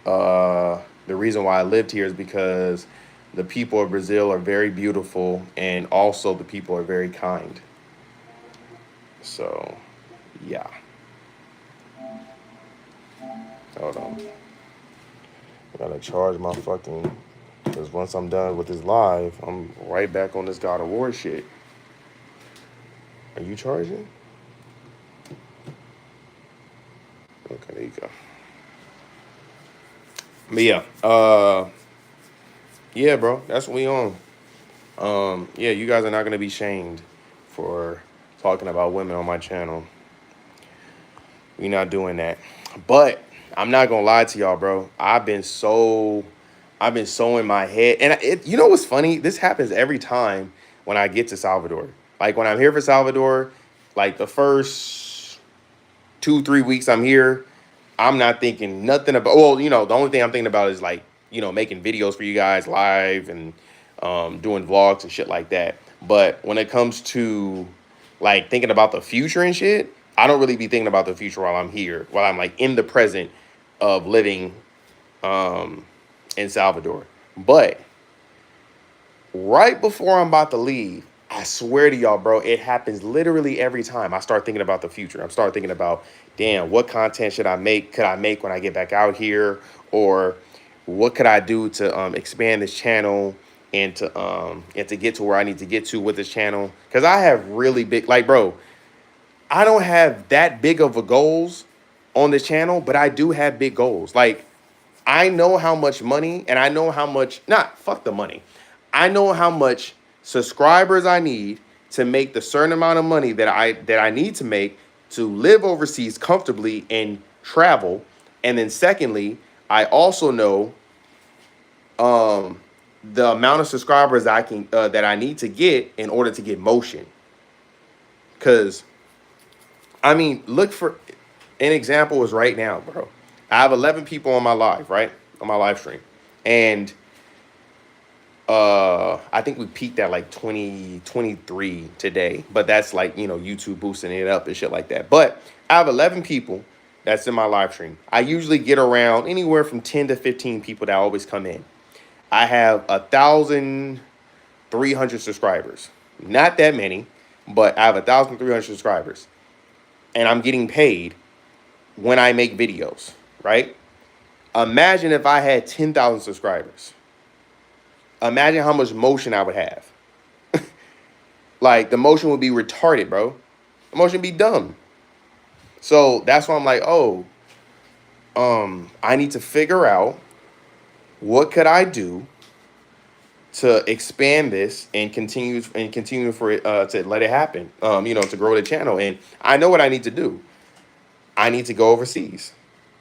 the reason why I lived here is because the people of Brazil are very beautiful, and also the people are very kind. So, yeah. Hold on. I gotta charge my fucking, because once I'm done with this live, I'm right back on this God of War shit. Are you charging? Okay, there you go. But yeah, yeah, bro, that's what we on. Yeah, you guys are not gonna be shamed for talking about women on my channel. We not doing that. But I'm not gonna lie to y'all, bro. I've been so in my head, and you know what's funny? This happens every time when I get to Salvador. Like when I'm here for Salvador, like the first 2, 3 weeks I'm here, I'm not thinking nothing about. Well, the only thing I'm thinking about is like making videos for you guys live and doing vlogs and shit like that. But when it comes to like thinking about the future and shit, I don't really be thinking about the future while I'm here, while I'm like in the present of living um, in Salvador. But right before I'm about to leave, I swear to y'all, bro, it happens literally every time. I start thinking about the future. I start thinking about, damn, what content should I make? Could I make when I get back out here? Or what could I do to expand this channel and to get to where I need to get to with this channel? Because I have really big, like, bro, I don't have that big of a goals on this channel, but I do have big goals. Like, I know how much money, and I know how much, not fuck the money. I know how much subscribers I need to make the certain amount of money that I need to make to live overseas comfortably and travel. And then secondly, I also know the amount of subscribers that I need to get in order to get motion. Cause I mean, look for an example is right now, bro. I have 11 people on my live, right? On my live stream. And I think we peaked at like 2023 today, but that's like, YouTube boosting it up and shit like that. But I have 11 people that's in my live stream. I usually get around anywhere from 10 to 15 people that always come in. I have 1,300 subscribers. Not that many, but I have 1,300 subscribers. And I'm getting paid when I make videos, right? Imagine if I had 10,000 subscribers. Imagine how much motion I would have. Like, the motion would be retarded, bro. The motion would be dumb. So that's why I'm like, I need to figure out what could I do to expand this and continue for it to let it happen. To grow the channel. And I know what I need to do. I need to go overseas.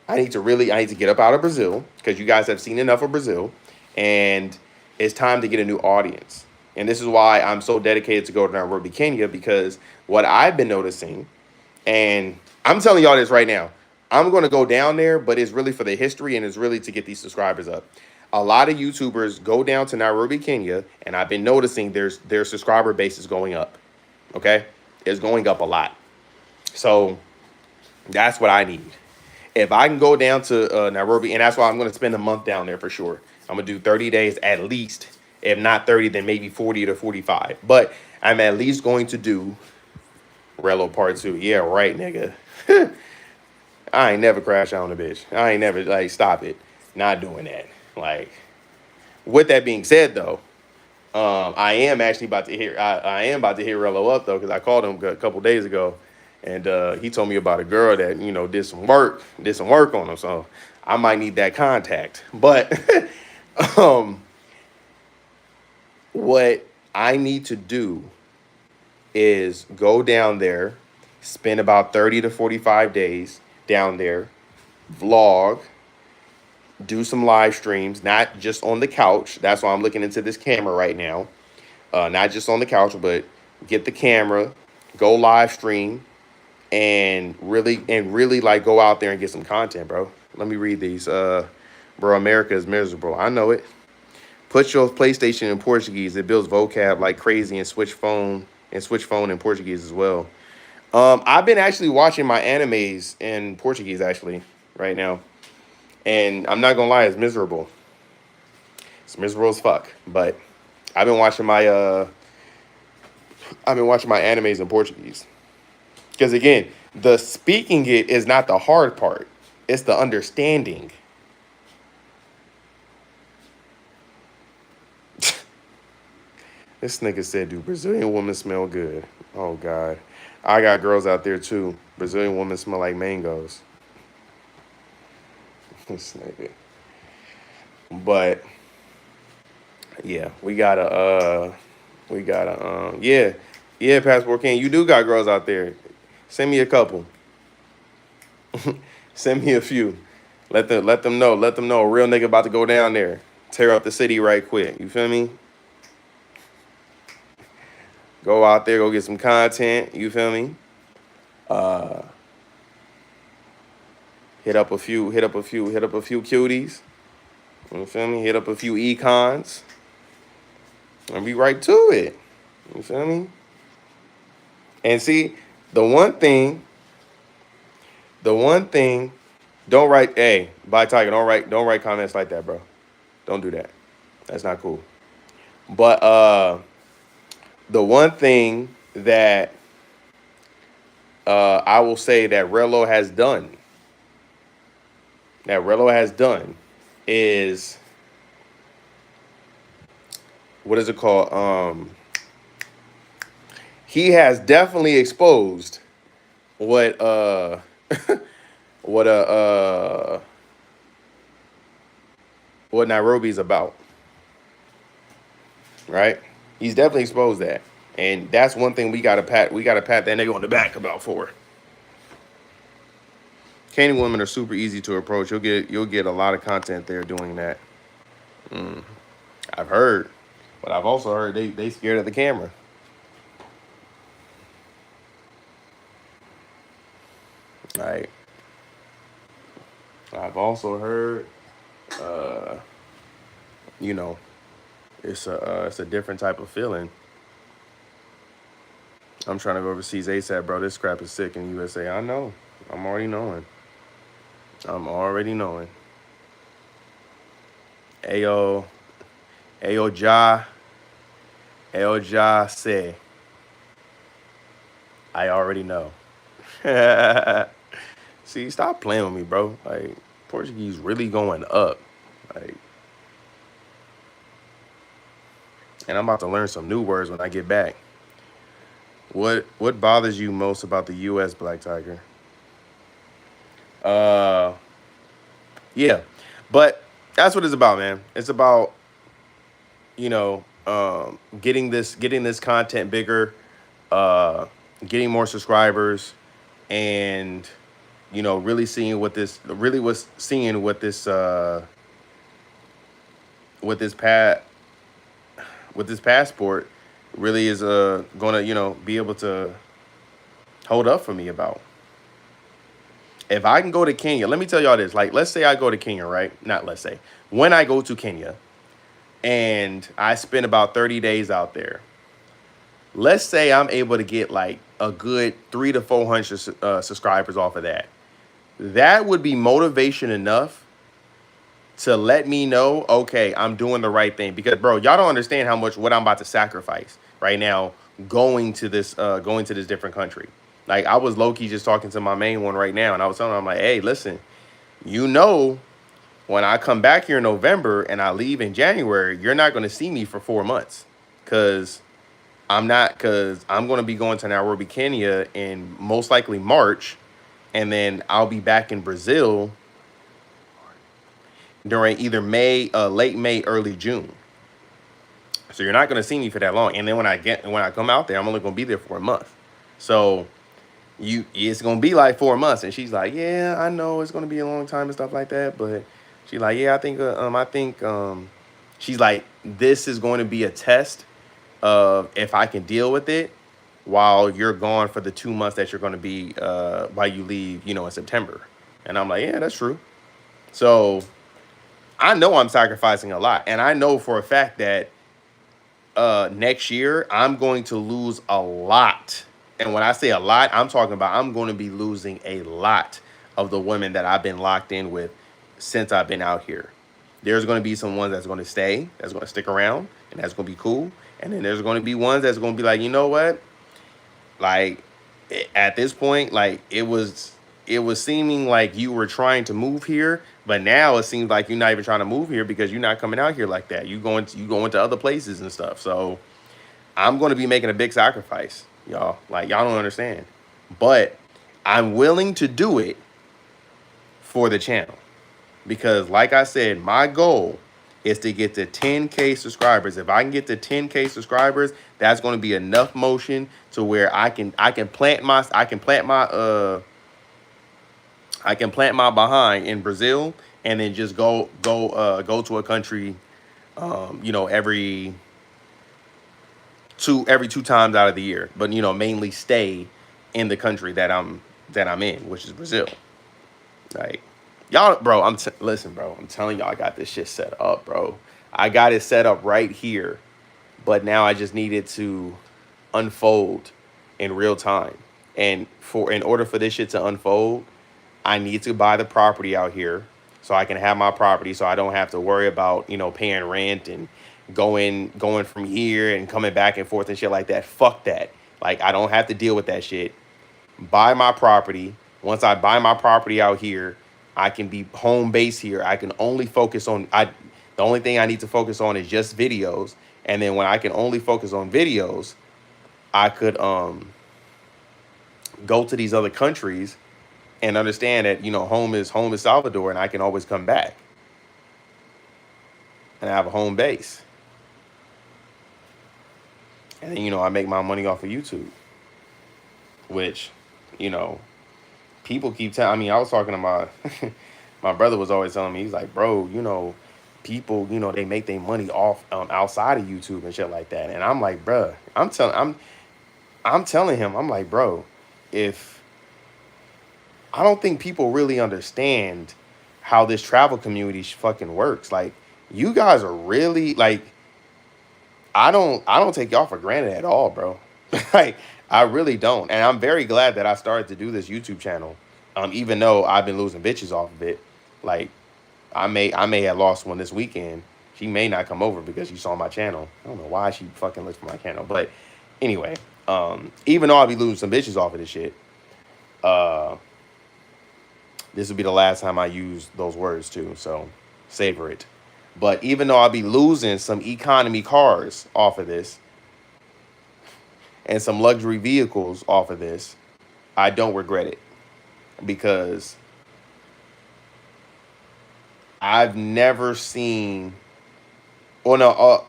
I need to get up out of Brazil because you guys have seen enough of Brazil, and it's time to get a new audience. And this is why I'm so dedicated to go to Nairobi, Kenya, because what I've been noticing, and I'm telling y'all this right now, I'm going to go down there, but it's really for the history and it's really to get these subscribers up. A lot of YouTubers go down to Nairobi, Kenya, and I've been noticing their subscriber base is going up. Okay? It's going up a lot. So that's what I need. If I can go down to Nairobi, and that's why I'm going to spend a month down there for sure. I'm going to do 30 days at least. If not 30, then maybe 40 to 45. But I'm at least going to do Relo Part 2. Yeah, right, nigga. I ain't never crash on a bitch. I ain't never, like, stop it. Not doing that. Like, with that being said, though, I am actually about to hear, I am about to hit Relo up, though, because I called him a couple days ago. And he told me about a girl that, did some work on him. So I might need that contact. But what I need to do is go down there, spend about 30 to 45 days down there, vlog, do some live streams, not just on the couch. That's why I'm looking into this camera right now. Not just on the couch, but get the camera, go live stream, and really like go out there and get some content, bro. Let me read these. Bro, America is miserable. I know it. Put your PlayStation in Portuguese. It builds vocab like crazy, and switch phone in Portuguese as well. I've been actually watching my animes in Portuguese actually right now, and I'm not gonna lie, it's miserable. It's miserable as fuck. But I've been watching my animes in Portuguese. Because again, the speaking it is not the hard part. It's the understanding. This nigga said, do Brazilian women smell good? Oh, God. I got girls out there, too. Brazilian women smell like mangoes. This nigga. But yeah, yeah, yeah, Passport King, you do got girls out there. Send me a couple. Send me a few. Let them know a real nigga about to go down there, tear up the city right quick. You feel me? Go out there, go get some content. You feel me? Uh, hit up a few cuties. You feel me? Hit up a few econs and be right to it. You feel me? And see, the one thing, the one thing, don't write, hey, by Tiger, don't write comments like that, bro. Don't do that. That's not cool. But the one thing that I will say that Relo has done is what is it called? He has definitely exposed what what what Nairobi's about, right? He's definitely exposed that, and that's one thing we gotta pat that nigga on the back about for. Candy women are super easy to approach. You'll get a lot of content there doing that. Mm, I've heard, but I've also heard they scared of the camera. Right. I've also heard, uh, you know, it's a different type of feeling. I'm trying to go overseas ASAP, bro. This crap is sick in the USA. I know. I'm already knowing. I'm already knowing. Ayo, ayo, ja say. I already know. See, stop playing with me, bro. Like Portuguese really going up. Like, and I'm about to learn some new words when I get back. What bothers you most about the U.S. Black Tiger? Uh, yeah, but that's what it's about, man. It's about getting this content bigger, uh, getting more subscribers, and really seeing what this really was seeing what this pat with this passport really is gonna be able to hold up for me about. If I can go to Kenya, let me tell y'all this. Like, let's say I go to Kenya, right? Not let's say. When I go to Kenya and I spend about 30 days out there, let's say I'm able to get like a good 300 to 400 subscribers off of that. That would be motivation enough to let me know, okay, I'm doing the right thing. Because, bro, y'all don't understand how much what I'm about to sacrifice right now going to this different country. Like, I was low key just talking to my main one right now, and I was telling him, I'm like, hey, listen, you know, when I come back here in November and I leave in January, you're not going to see me for 4 months because I'm going to be going to Nairobi, Kenya in most likely March, and then I'll be back in Brazil during either late May, early June. So you're not going to see me for that long. And then when I come out there, I'm only going to be there for a month. So it's going to be like 4 months. And she's like, yeah, I know it's going to be a long time and stuff like that. But she's like, yeah, I think she's like, this is going to be a test of if I can deal with it while you're gone for the 2 months that you're going to be while you leave, in September. And I'm like, yeah, that's true. So I know I'm sacrificing a lot. And I know for a fact that next year I'm going to lose a lot. And when I say a lot, I'm talking about I'm going to be losing a lot of the women that I've been locked in with since I've been out here. There's going to be some ones that's going to stay, that's going to stick around, and that's going to be cool. And then there's going to be ones that's going to be like, you know what? Like, at this point, like it was seeming like you were trying to move here, but now it seems like you're not even trying to move here because you're not coming out here like that. You going to other places and stuff. So I'm going to be making a big sacrifice, y'all. Like, y'all don't understand, but I'm willing to do it for the channel because, like I said, my goal is to get to 10K subscribers. If I can get to 10K subscribers, that's going to be enough motion to where I can plant my behind in Brazil, and then just go to a country, every 2 times out of the year, but mainly stay in the country that I'm in, which is Brazil. Like, y'all, bro, listen, bro, I'm telling y'all, I got this shit set up, bro. I got it set up right here, but now I just need it to unfold in real time. And in order for this shit to unfold, I need to buy the property out here so I can have my property, so I don't have to worry about, paying rent and going from here and coming back and forth and shit like that. Fuck that. Like, I don't have to deal with that shit. Buy my property. Once I buy my property out here, I can be home base here. I can only focus on the only thing I need to focus on is just videos. And then when I can only focus on videos, I could go to these other countries and understand that, home is Salvador, and I can always come back and I have a home base. And then, I make my money off of YouTube, which, you know, people keep telling. I mean, I was talking to my brother was always telling me, he's like, bro, people, they make their money off outside of YouTube and shit like that. And I'm like, bro, I'm telling him, I'm like, bro, if I don't think people really understand how this travel community fucking works. Like, you guys are really like, I don't take y'all for granted at all, bro. Like, I really don't. And I'm very glad that I started to do this YouTube channel. Even though I've been losing bitches off of it. Like, I may have lost one this weekend. She may not come over because she saw my channel. I don't know why she fucking looks for my channel. But anyway, even though I'll be losing some bitches off of this shit, uh, this will be the last time I use those words too. So savor it. But even though I'll be losing some economy cars off of this and some luxury vehicles off of this, I don't regret it, because I've never seen, well, no,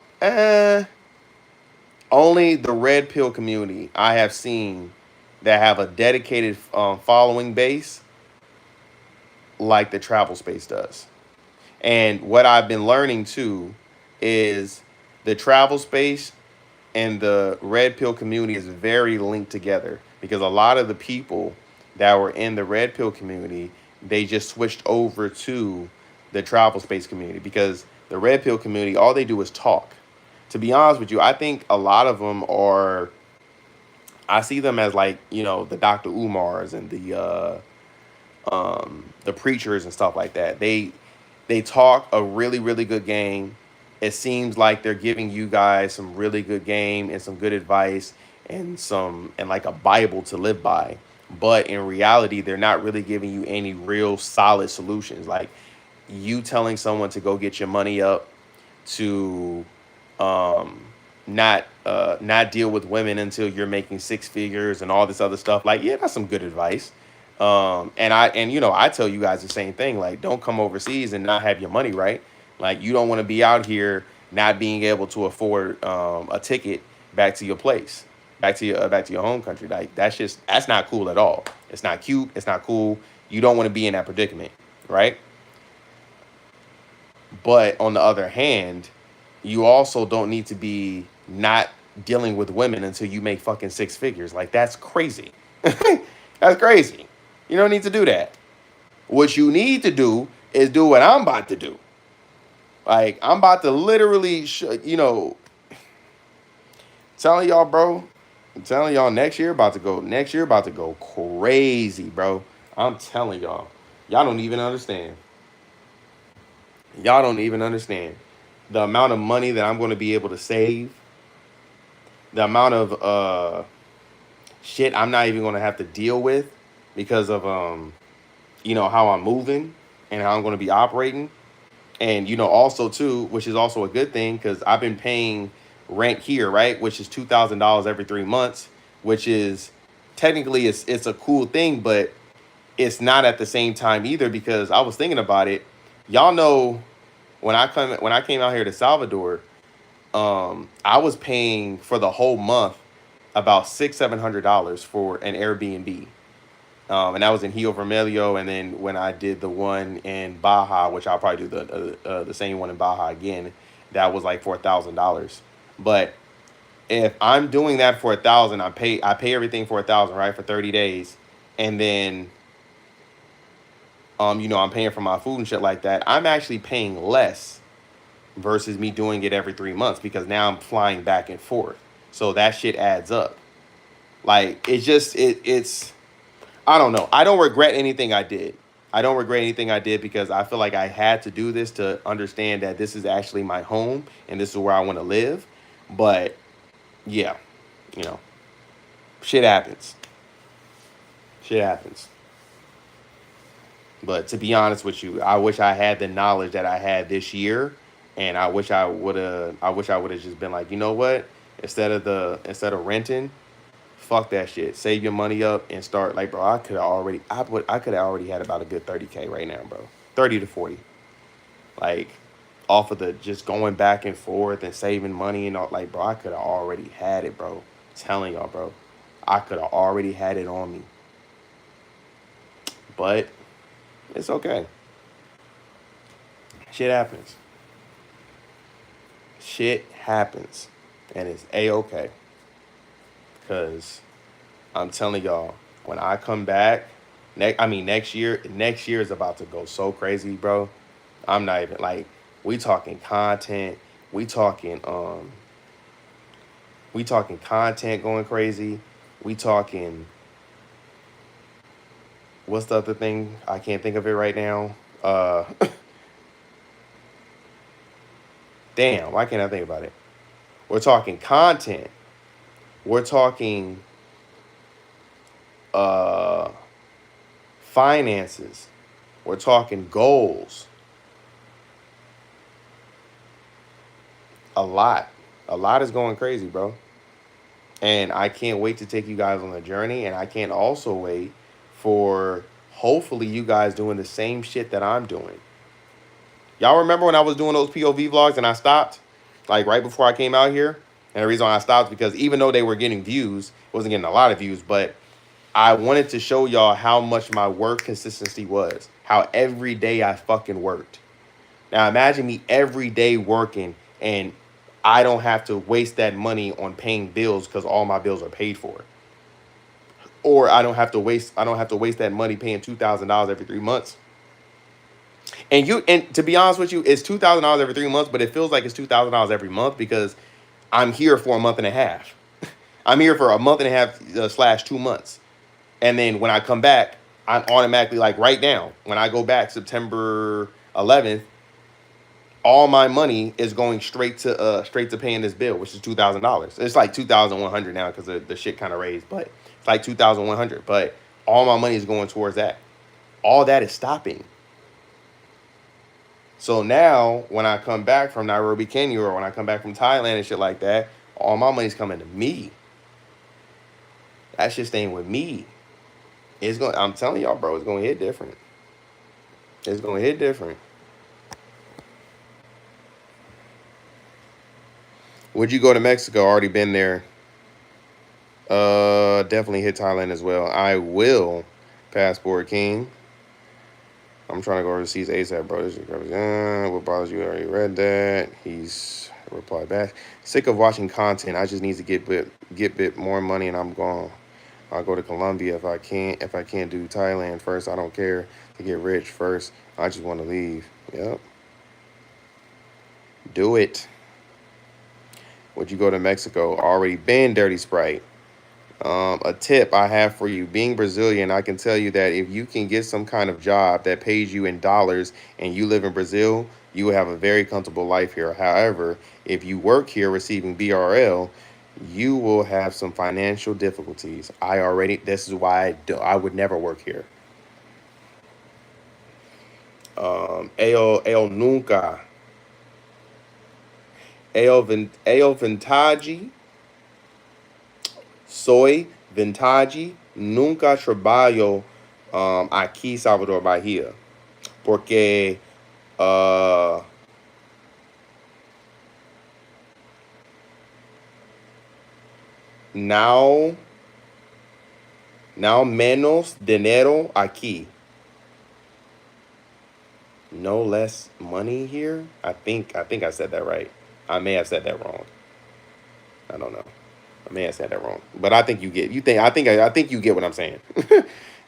only the red pill community I have seen that have a dedicated following base like the travel space does. And what I've been learning too is the travel space and the red pill community is very linked together, because a lot of the people that were in the red pill community, they just switched over to the travel space community, because the red pill community, all they do is talk. To be honest with you, I think a lot of them are, I see them as like, the Dr. Umars and the preachers and stuff like that. They talk a really, really good game. It seems like they're giving you guys some really good game and some good advice and like a Bible to live by. But in reality, they're not really giving you any real solid solutions. Like, you telling someone to go get your money up, to not deal with women until you're making six figures and all this other stuff. Like, yeah, that's some good advice. I tell you guys the same thing. Like, don't come overseas and not have your money right. Like, you don't want to be out here not being able to afford a ticket back to your place, back to your home country. Like, that's not cool at all. It's not cute. It's not cool. You don't want to be in that predicament, right? But on the other hand, you also don't need to be not dealing with women until you make fucking six figures. Like, that's crazy. That's crazy. You don't need to do that. What you need to do is do what I'm about to do. Like, I'm about to literally, telling y'all, bro. I'm telling y'all, next year about to go crazy, bro. I'm telling y'all. Y'all don't even understand. Y'all don't even understand the amount of money that I'm going to be able to save. The amount of shit I'm not even going to have to deal with because of how I'm moving and how I'm going to be operating. And also too, which is also a good thing, because I've been paying rent here, right, which is $2,000 every 3 months, which is technically it's a cool thing, but it's not at the same time either, because I was thinking about it. Y'all know when I came out here to Salvador, I was paying for the whole month about $600-700 for an Airbnb. And that was in Rio Vermelho, and then when I did the one in Baja, which I'll probably do the same one in Baja again, that was like $4,000. But if I'm doing that for 1,000, I pay everything for 1,000, right, for 30 days, and then I'm paying for my food and shit like that. I'm actually paying less versus me doing it every 3 months because now I'm flying back and forth. So that shit adds up. Like it's I don't know. I don't regret anything I did. I don't regret anything I did because I feel like I had to do this to understand that this is actually my home and this is where I want to live. But yeah, you know, shit happens. Shit happens. But to be honest with you, I wish I had the knowledge that I had this year, and I wish I would have. I wish I would have just been like, you know what? Instead of renting, fuck that shit. Save your money up and start. Like, bro, I could have already had about a good 30K right now, bro. 30 to 40. Like, off of the just going back and forth and saving money and all. Like, bro, I could have already had it, bro. I'm telling y'all, bro. I could have already had it on me. But it's okay. Shit happens. Shit happens. And it's A-okay. Because I'm telling y'all, when I come back, next year is about to go so crazy, bro. I'm not even like, we talking content, we talking content going crazy. We talking, what's the other thing? I can't think of it right now. Damn, why can't I think about it? We're talking content. We're talking uh finances. We're talking goals. A lot. A lot is going crazy, bro. And I can't wait to take you guys on the journey. And I can't also wait for hopefully you guys doing the same shit that I'm doing. Y'all remember when I was doing those POV vlogs and I stopped? Like right before I came out here? And the reason why I stopped is because even though they were getting views, wasn't getting a lot of views, but I wanted to show y'all how much my work consistency was. How every day I fucking worked. Now imagine me every day working and I don't have to waste that money on paying bills because all my bills are paid for. Or I don't have to waste that money paying $2,000 every 3 months. And to be honest with you, it's $2,000 every 3 months, but it feels like it's $2,000 every month because I'm here for a month and a half. I'm here for a month and a half slash 2 months. And then when I come back, I'm automatically like right now, when I go back September 11th, all my money is going straight to paying this bill, which is $2,000. It's like 2,100 now because the shit kind of raised, but it's like 2,100. But all my money is going towards that. All that is stopping. So now when I come back from Nairobi, Kenya, or when I come back from Thailand and shit like that, all my money's coming to me. That shit staying with me. I'm telling y'all, bro, it's gonna hit different. It's gonna hit different. Would you go to Mexico? Already been there. Definitely hit Thailand as well. I will. Passport King. I'm trying to go overseas ASAP, bro. This is what bothers you? I already read that. He's replied back. Sick of watching content. I just need to get bit more money, and I'm gone. I'll go to Colombia if I can't. If I can't do Thailand first, I don't care to get rich first. I just want to leave. Yep. Do it. Would you go to Mexico? Already been, Dirty Sprite. A tip I have for you, being Brazilian, I can tell you that if you can get some kind of job that pays you in dollars and you live in Brazil, you will have a very comfortable life here. However, if you work here receiving BRL, you will have some financial difficulties. This is why I would never work here. Eu nunca. Eu vintage. Soy vintage. Nunca trabalho aqui Salvador Bahia. Porque Now, now menos dinero aquí. No less money here. I think I said that right. I may have said that wrong. I don't know. I may have said that wrong. But I think I think you get what I'm saying.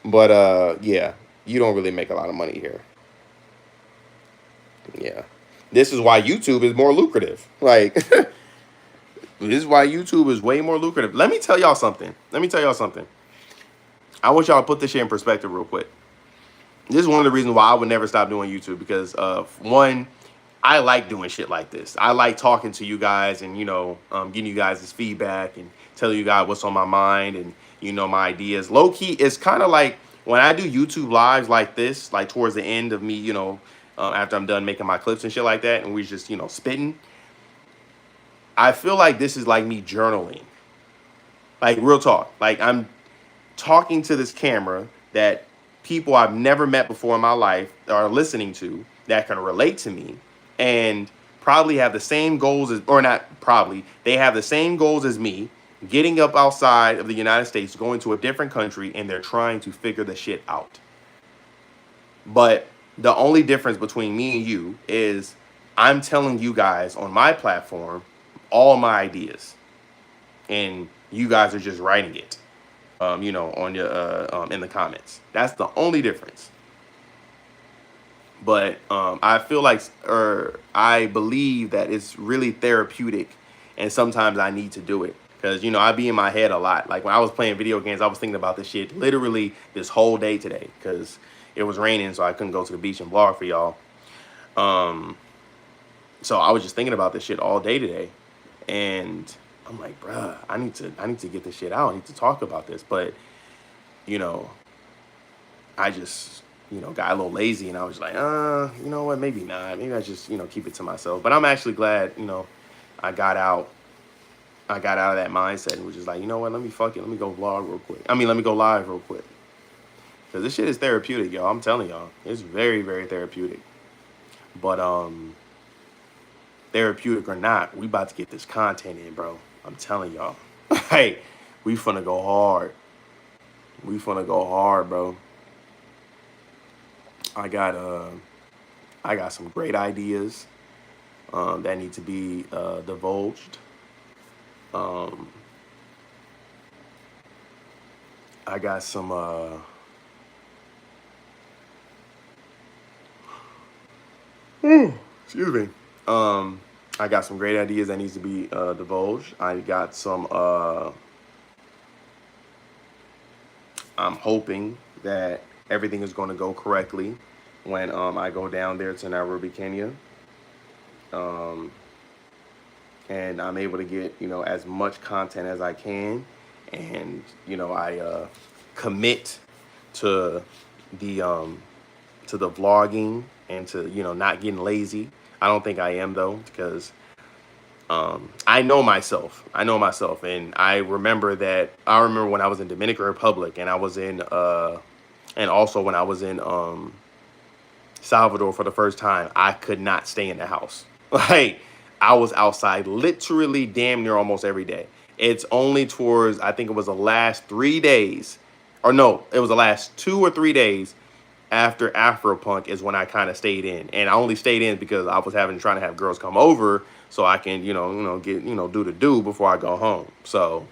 But yeah, you don't really make a lot of money here. Yeah. This is why YouTube is more lucrative. Like this is why YouTube is way more lucrative. Let me tell y'all something. Let me tell y'all something. I want y'all to put this shit in perspective real quick. This is one of the reasons why I would never stop doing YouTube because one, I like doing shit like this. I like talking to you guys and getting you guys this feedback and telling you guys what's on my mind and my ideas. Low key, it's kind of like when I do YouTube lives like this, like towards the end of me, after I'm done making my clips and shit like that, and we just spitting. I feel like this is like me journaling, like real talk. Like I'm talking to this camera that people I've never met before in my life are listening to that can relate to me and probably have the same goals as, or not probably, they have the same goals as me, getting up outside of the United States, going to a different country, and they're trying to figure the shit out. But the only difference between me and you is I'm telling you guys on my platform all my ideas, and you guys are just writing it on your in the comments. That's the only difference. But I feel like, or I believe that it's really therapeutic, and sometimes I need to do it because I be in my head a lot. Like when I was playing video games, I was thinking about this shit literally this whole day today because it was raining, so I couldn't go to the beach and vlog for y'all. So I was just thinking about this shit all day today, and I'm like, bruh, I need to get this shit out. I need to talk about this, but you know, I just, got a little lazy and I was like, you know what, maybe not. Maybe I just, keep it to myself. But I'm actually glad, I got out. I got out of that mindset and was just like, you know what, let me go vlog real quick. I mean, let me go live real quick. Because this shit is therapeutic, y'all. I'm telling y'all. It's very, very therapeutic. But therapeutic or not, we about to get this content in, bro. I'm telling y'all. Hey, we finna go hard. We finna go hard, bro. I got some great ideas that need to be divulged. Um, I got some excuse me. I got some great ideas that needs to be divulged. I got some I'm hoping that everything is going to go correctly when I go down there to Nairobi, Kenya. Um, and I'm able to get, as much content as I can. And, I commit to the vlogging and to, not getting lazy. I don't think I am though, because I know myself. I know myself, and I remember when I was in Dominican Republic, and I was in and also when I was in Salvador for the first time, I could not stay in the house. Like I was outside literally damn near almost every day. It's only towards, I think it was the last 3 days, or no, it was the last 2 or 3 days after Afropunk is when I kind of stayed in, and I only stayed in because I was trying to have girls come over so I can get do the do before I go home. So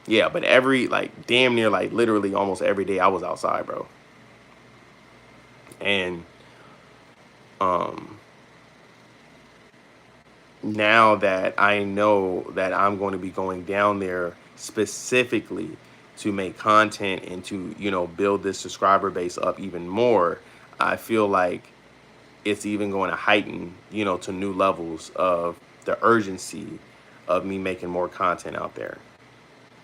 yeah, but every like damn near like literally almost every day I was outside, bro. And um now that I know that I'm going to be going down there specifically to make content and to build this subscriber base up even more, I feel like it's even going to heighten, to new levels of the urgency of me making more content out there.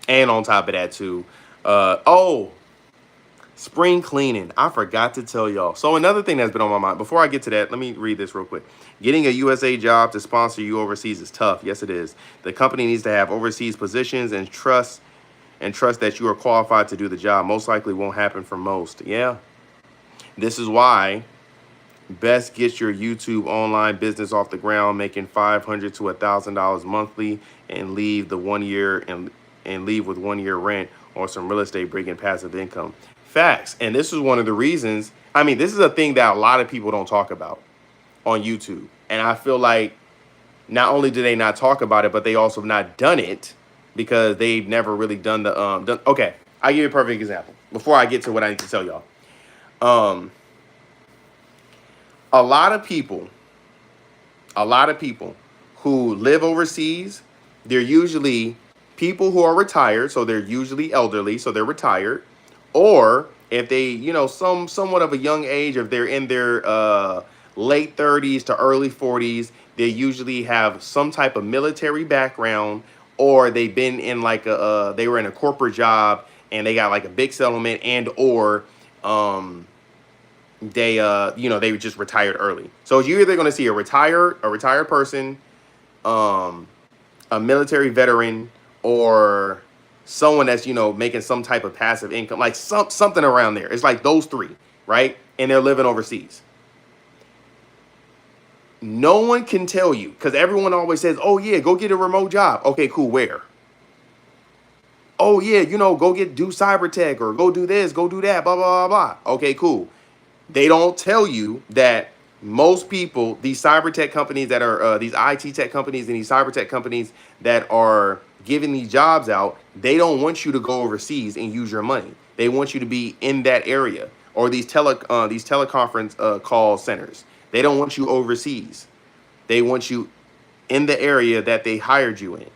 And on top of that too, spring cleaning. I forgot to tell y'all. So another thing that's been on my mind, before I get to that, let me read this real quick. Getting a USA job to sponsor you overseas is tough. Yes, it is. The company needs to have overseas positions and trust that you are qualified to do the job. Most likely won't happen for most. Yeah. This is why best get your YouTube online business off the ground, making $500 to $1,000 monthly, and leave the 1 year and leave with 1 year rent or some real estate, bringing passive income. Facts. And this is one of the reasons. I mean, this is a thing that a lot of people don't talk about on YouTube. And I feel like not only do they not talk about it, but they also have not done it because they've never really done the okay, I'll give you a perfect example before I get to what I need to tell y'all. A lot of people who live overseas, they're usually people who are retired, so they're usually elderly, so they're retired, or if they, somewhat of a young age, if they're in their late 30s to early 40s, they usually have some type of military background, or they've been in like they were in a corporate job and they got like a big settlement, and or they were just retired early. So you're either going to see a retired person, a military veteran, or someone that's making some type of passive income, like something around there. It's like those three, right? And they're living overseas. No one can tell you, because everyone always says, oh yeah, go get a remote job. Okay, cool. Where? Oh yeah, go do cyber tech, or go do this, go do that, blah, blah, blah, blah. Okay, cool. They don't tell you that most people, these cyber tech companies that are, these IT tech companies and these cyber tech companies that are giving these jobs out, they don't want you to go overseas and use your money. They want you to be in that area, or these teleconference call centers. They don't want you overseas. They want you in the area that they hired you in.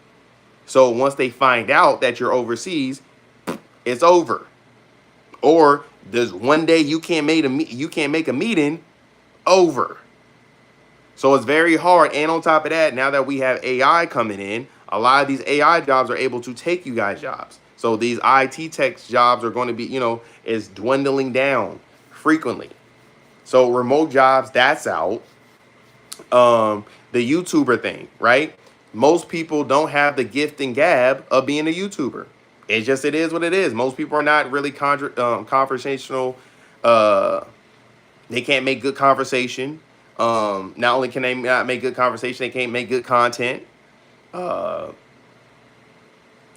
So once they find out that you're overseas, it's over. Or there's one day you can't make a meeting, over. So it's very hard. And on top of that, now that we have AI coming in, a lot of these AI jobs are able to take you guys jobs. So these IT tech jobs are going to be, is dwindling down frequently. So remote jobs, that's out. The YouTuber thing, right? Most people don't have the gift and gab of being a YouTuber. It is what it is. Most people are not really conversational. They can't make good conversation. Not only can they not make good conversation, they can't make good content. A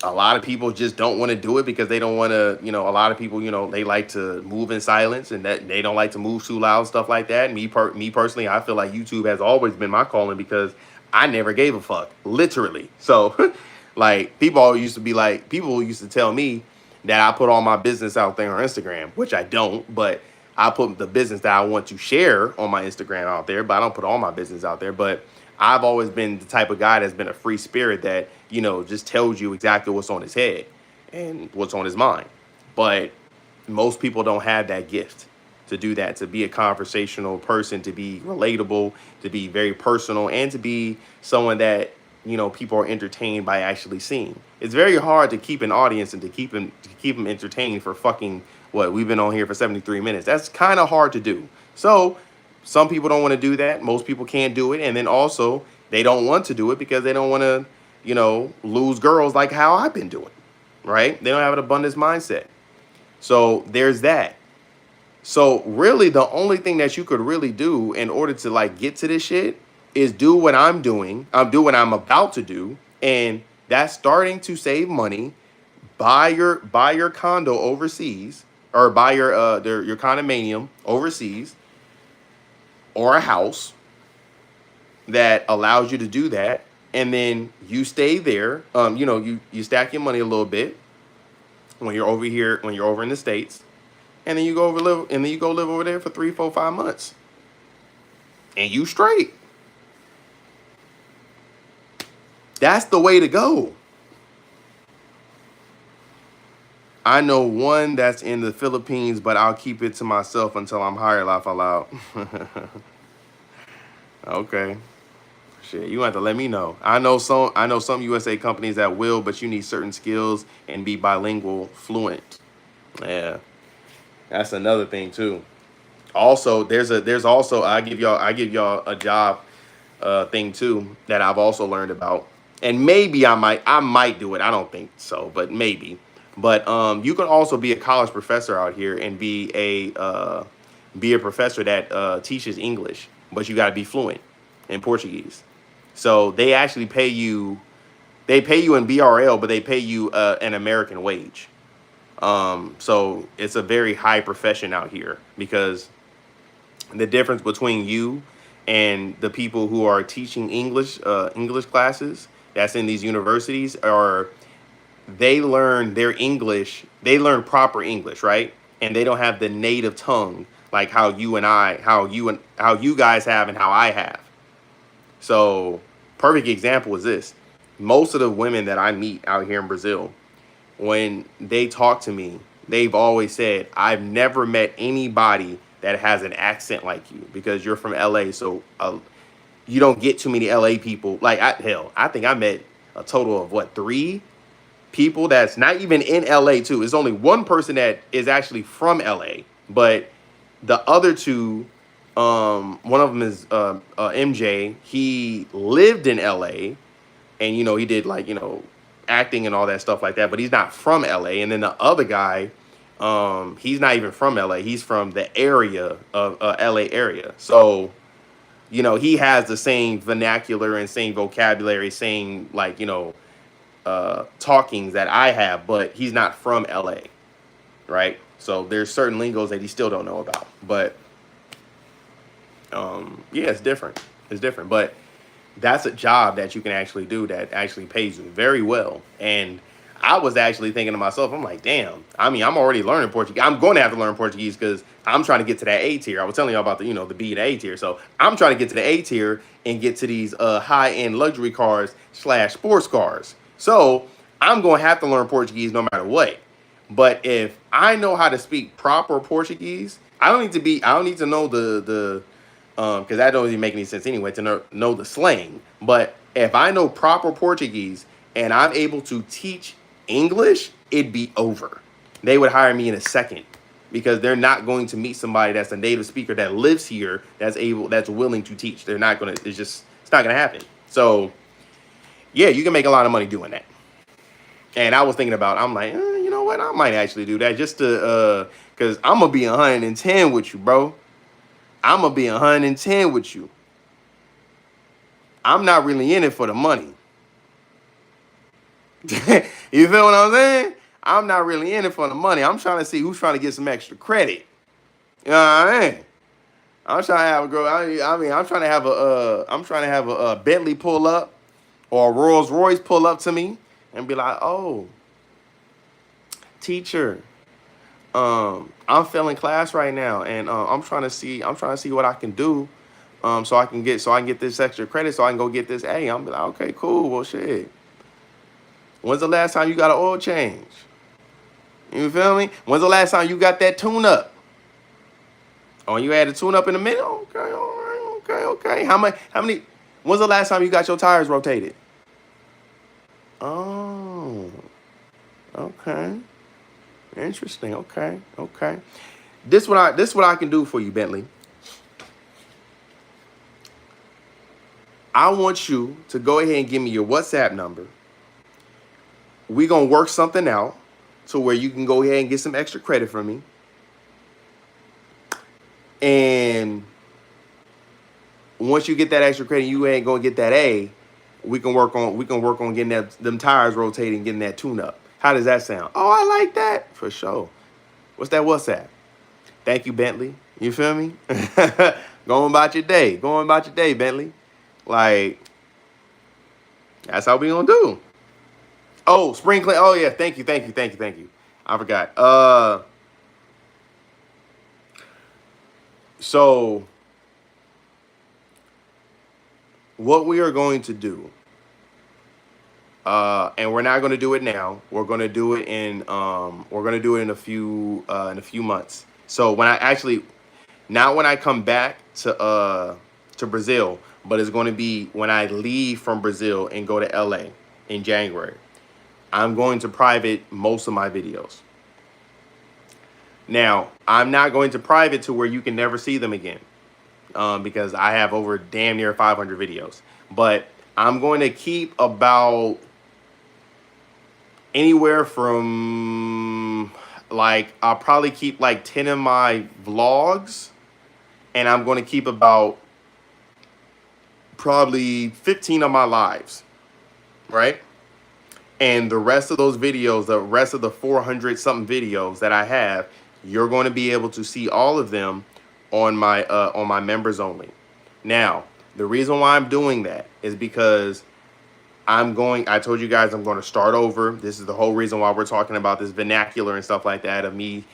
lot of people just don't want to do it because they don't want to, a lot of people, they like to move in silence, and that they don't like to move too loud, stuff like that. Me personally, I feel like YouTube has always been my calling because I never gave a fuck, literally. So like people used to tell me that I put all my business out there on Instagram, which I don't, but I put the business that I want to share on my Instagram out there, but I don't put all my business out there. But I've always been the type of guy that's been a free spirit that, just tells you exactly what's on his head and what's on his mind. But most people don't have that gift to do that, to be a conversational person, to be relatable, to be very personal, and to be someone that, people are entertained by actually seeing. It's very hard to keep an audience and to keep them entertained for fucking what we've been on here for 73 minutes. That's kind of hard to do. So some people don't want to do that. Most people can't do it. And then also they don't want to do it because they don't want to, lose girls like how I've been doing, right? They don't have an abundance mindset. So there's that. So really the only thing that you could really do in order to like get to this shit is do what I'm doing. Do what I'm about to do. And that's starting to save money. Buy your condo overseas, or buy your condominium overseas, or a house that allows you to do that, and then you stay there. You stack your money a little bit when you're over here, when you're over in the States, and then you go live over there for 3, 4, 5 months, and you straight. That's the way to go. I know one that's in the Philippines, but I'll keep it to myself until I'm hired. Laugh out loud. Okay. Shit, you have to let me know. I know some USA companies that will, but you need certain skills and be bilingual, fluent. Yeah. That's another thing too. Also, there's also I give y'all a job thing too that I've also learned about. And maybe I might do it. I don't think so, but maybe. But you can also be a college professor out here and be a professor that teaches English, but you got to be fluent in Portuguese. So they actually pay you They pay you in BRL, but they pay you an American wage. So it's a very high profession out here, because the difference between you and the people who are teaching English classes that's in these universities are, they learn their English, they learn proper English, right? And they don't have the native tongue like how you and I, how you guys have and how I have. So, perfect example is this. Most of the women that I meet out here in Brazil, when they talk to me, they've always said, I've never met anybody that has an accent like you, because you're from LA. So you don't get too many LA people. Like, I think I met a total of what, 3 people that's not even in LA too. It's only one person that is actually from LA, but the other two, one of them is MJ. He lived in LA, and he did, like, acting and all that stuff like that, but he's not from LA. And then the other guy, he's not even from LA. He's from the area of LA area. So he has the same vernacular and same vocabulary, same, like, talkings that I have, but he's not from LA, right? So there's certain lingos that he still don't know about. But yeah, it's different. It's different. But that's a job that you can actually do that actually pays you very well. And I was actually thinking to myself, I'm like, damn, I mean, I'm already learning Portuguese. I'm going to have to learn Portuguese because I'm trying to get to that A tier. I was telling you about the B and A tier. So I'm trying to get to the A tier and get to these high-end luxury cars / sports cars. So I'm going to have to learn Portuguese no matter what. But if I know how to speak proper Portuguese, I don't need to know the because that don't even make any sense anyway, to know the slang. But if I know proper Portuguese and I'm able to teach English, it'd be over. They would hire me in a second, because they're not going to meet somebody that's a native speaker that lives here, that's willing to teach. They're not gonna. It's not gonna happen. So yeah, you can make a lot of money doing that. And I was thinking about, I'm like, you know what? I might actually do that, just to because I'm gonna be 110 with you, bro. I'm gonna be 110 with you. I'm not really in it for the money. You feel what I'm saying? I'm not really in it for the money. I'm trying to see who's trying to get some extra credit. You know what I mean? I'm trying to have a girl. I mean, I'm trying to have a Bentley pull up, or a Rolls Royce pull up to me and be like, "Oh, teacher, I'm failing class right now, and I'm trying to see what I can do, so I can get this extra credit, so I can go get this A." I'm like, okay, cool. Well, shit. When's the last time you got an oil change? You feel me? When's the last time you got that tune up? Oh, you had a tune up in a minute? Okay, all right, okay. How many? When's the last time you got your tires rotated? Oh, okay. Interesting. Okay. This what I can do for you, Bentley. I want you to go ahead and give me your WhatsApp number. We're gonna work something out to where you can go ahead and get some extra credit from me. And once you get that extra credit, you ain't gonna get that A. We can work on getting them tires rotating, getting that tune up. How does that sound? Oh, I like that for sure. What's that WhatsApp? Thank you, Bentley. You feel me? Going about your day, Bentley. Like, that's how we gonna do. Oh, spring clean. Oh yeah, thank you. I forgot. So what we are going to do, and we're not going to do it now. We're going to do it in a few months. So not when I come back to Brazil, but it's going to be when I leave from Brazil and go to LA in January. I'm going to private most of my videos. Now, I'm not going to private to where you can never see them again, because I have over damn near 500 videos. But I'm going to keep about anywhere from, like, I'll probably keep like 10 of my vlogs, and I'm going to keep about probably 15 of my lives, right? And the rest of those videos, the rest of the 400 something videos that I have, you're going to be able to see all of them on my members only. Now, the reason why I'm doing that is because I told you guys I'm going to start over. This is the whole reason why we're talking about this vernacular and stuff like that of me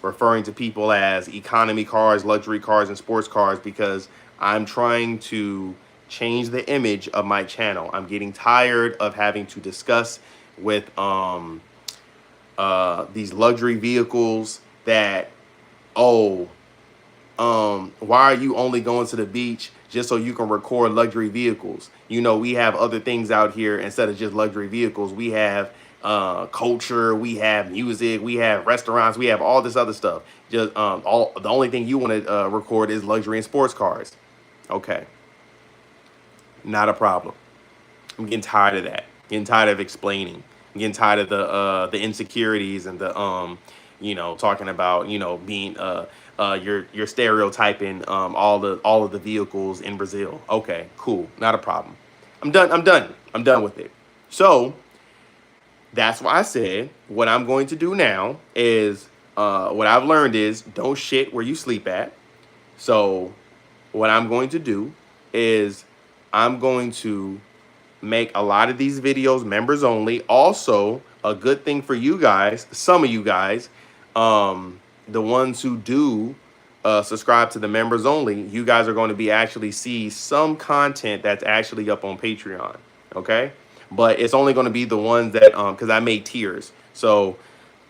referring to people as economy cars, luxury cars, and sports cars, because I'm trying to change the image of my channel. I'm getting tired of having to discuss with these luxury vehicles that, oh, why are you only going to the beach just so you can record luxury vehicles? You know, we have other things out here instead of just luxury vehicles. We have culture, we have music, we have restaurants, we have all this other stuff. Just all the only thing you want to record is luxury and sports cars. Okay, not a problem. I'm getting tired of that. Getting tired of explaining. I'm getting tired of the insecurities and the you know, talking about, you know, being you're stereotyping all of the vehicles in Brazil. Okay, cool, not a problem. I'm done. I'm done. I'm done with it. So that's why I said what I'm going to do now is what I've learned is don't shit where you sleep at. So what I'm going to do is I'm going to make a lot of these videos members only. Also, a good thing for you guys, some of you guys, the ones who do subscribe to the members only, you guys are going to be actually see some content that's actually up on Patreon. Okay, but it's only going to be the ones that because I made tiers. So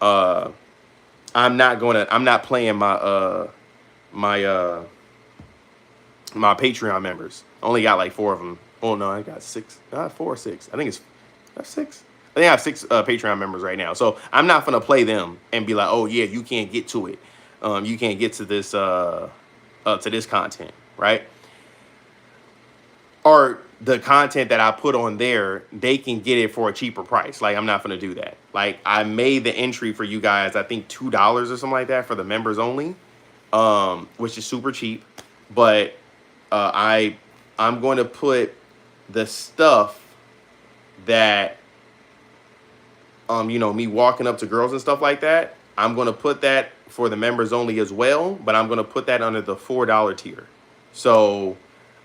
I'm not playing my my Patreon members. I only got like 4 of them. Oh no, I got 6, not 4 or 6. I think it's that's 6. I think I have 6 Patreon members right now. So I'm not gonna play them and be like, oh yeah, you can't get to it. You can't get to this content, right? Or the content that I put on there, they can get it for a cheaper price. Like I'm not gonna do that. Like I made the entry for you guys, I think $2 or something like that for the members only, which is super cheap. But I'm going to put the stuff that you know, me walking up to girls and stuff like that. I'm going to put that for the members only as well, but I'm going to put that under the $4 tier. So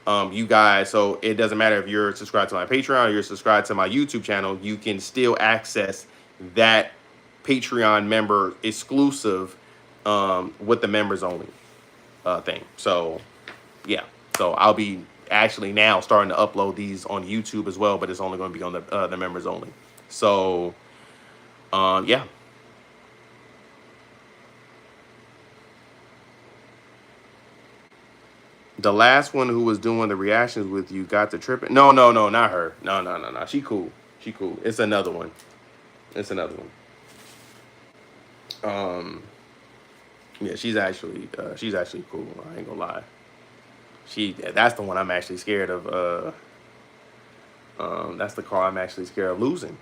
you guys, so it doesn't matter if you're subscribed to my Patreon or you're subscribed to my YouTube channel, you can still access that Patreon member exclusive with the members only thing. So yeah, so I'll be actually now starting to upload these on YouTube as well, but it's only going to be on the members only. So yeah. The last one who was doing the reactions with you got the tripping. No, not her. No. She cool. She cool. It's another one. It's another one. Yeah, she's actually cool. I ain't gonna lie. That's the one I'm actually scared of. That's the car I'm actually scared of losing.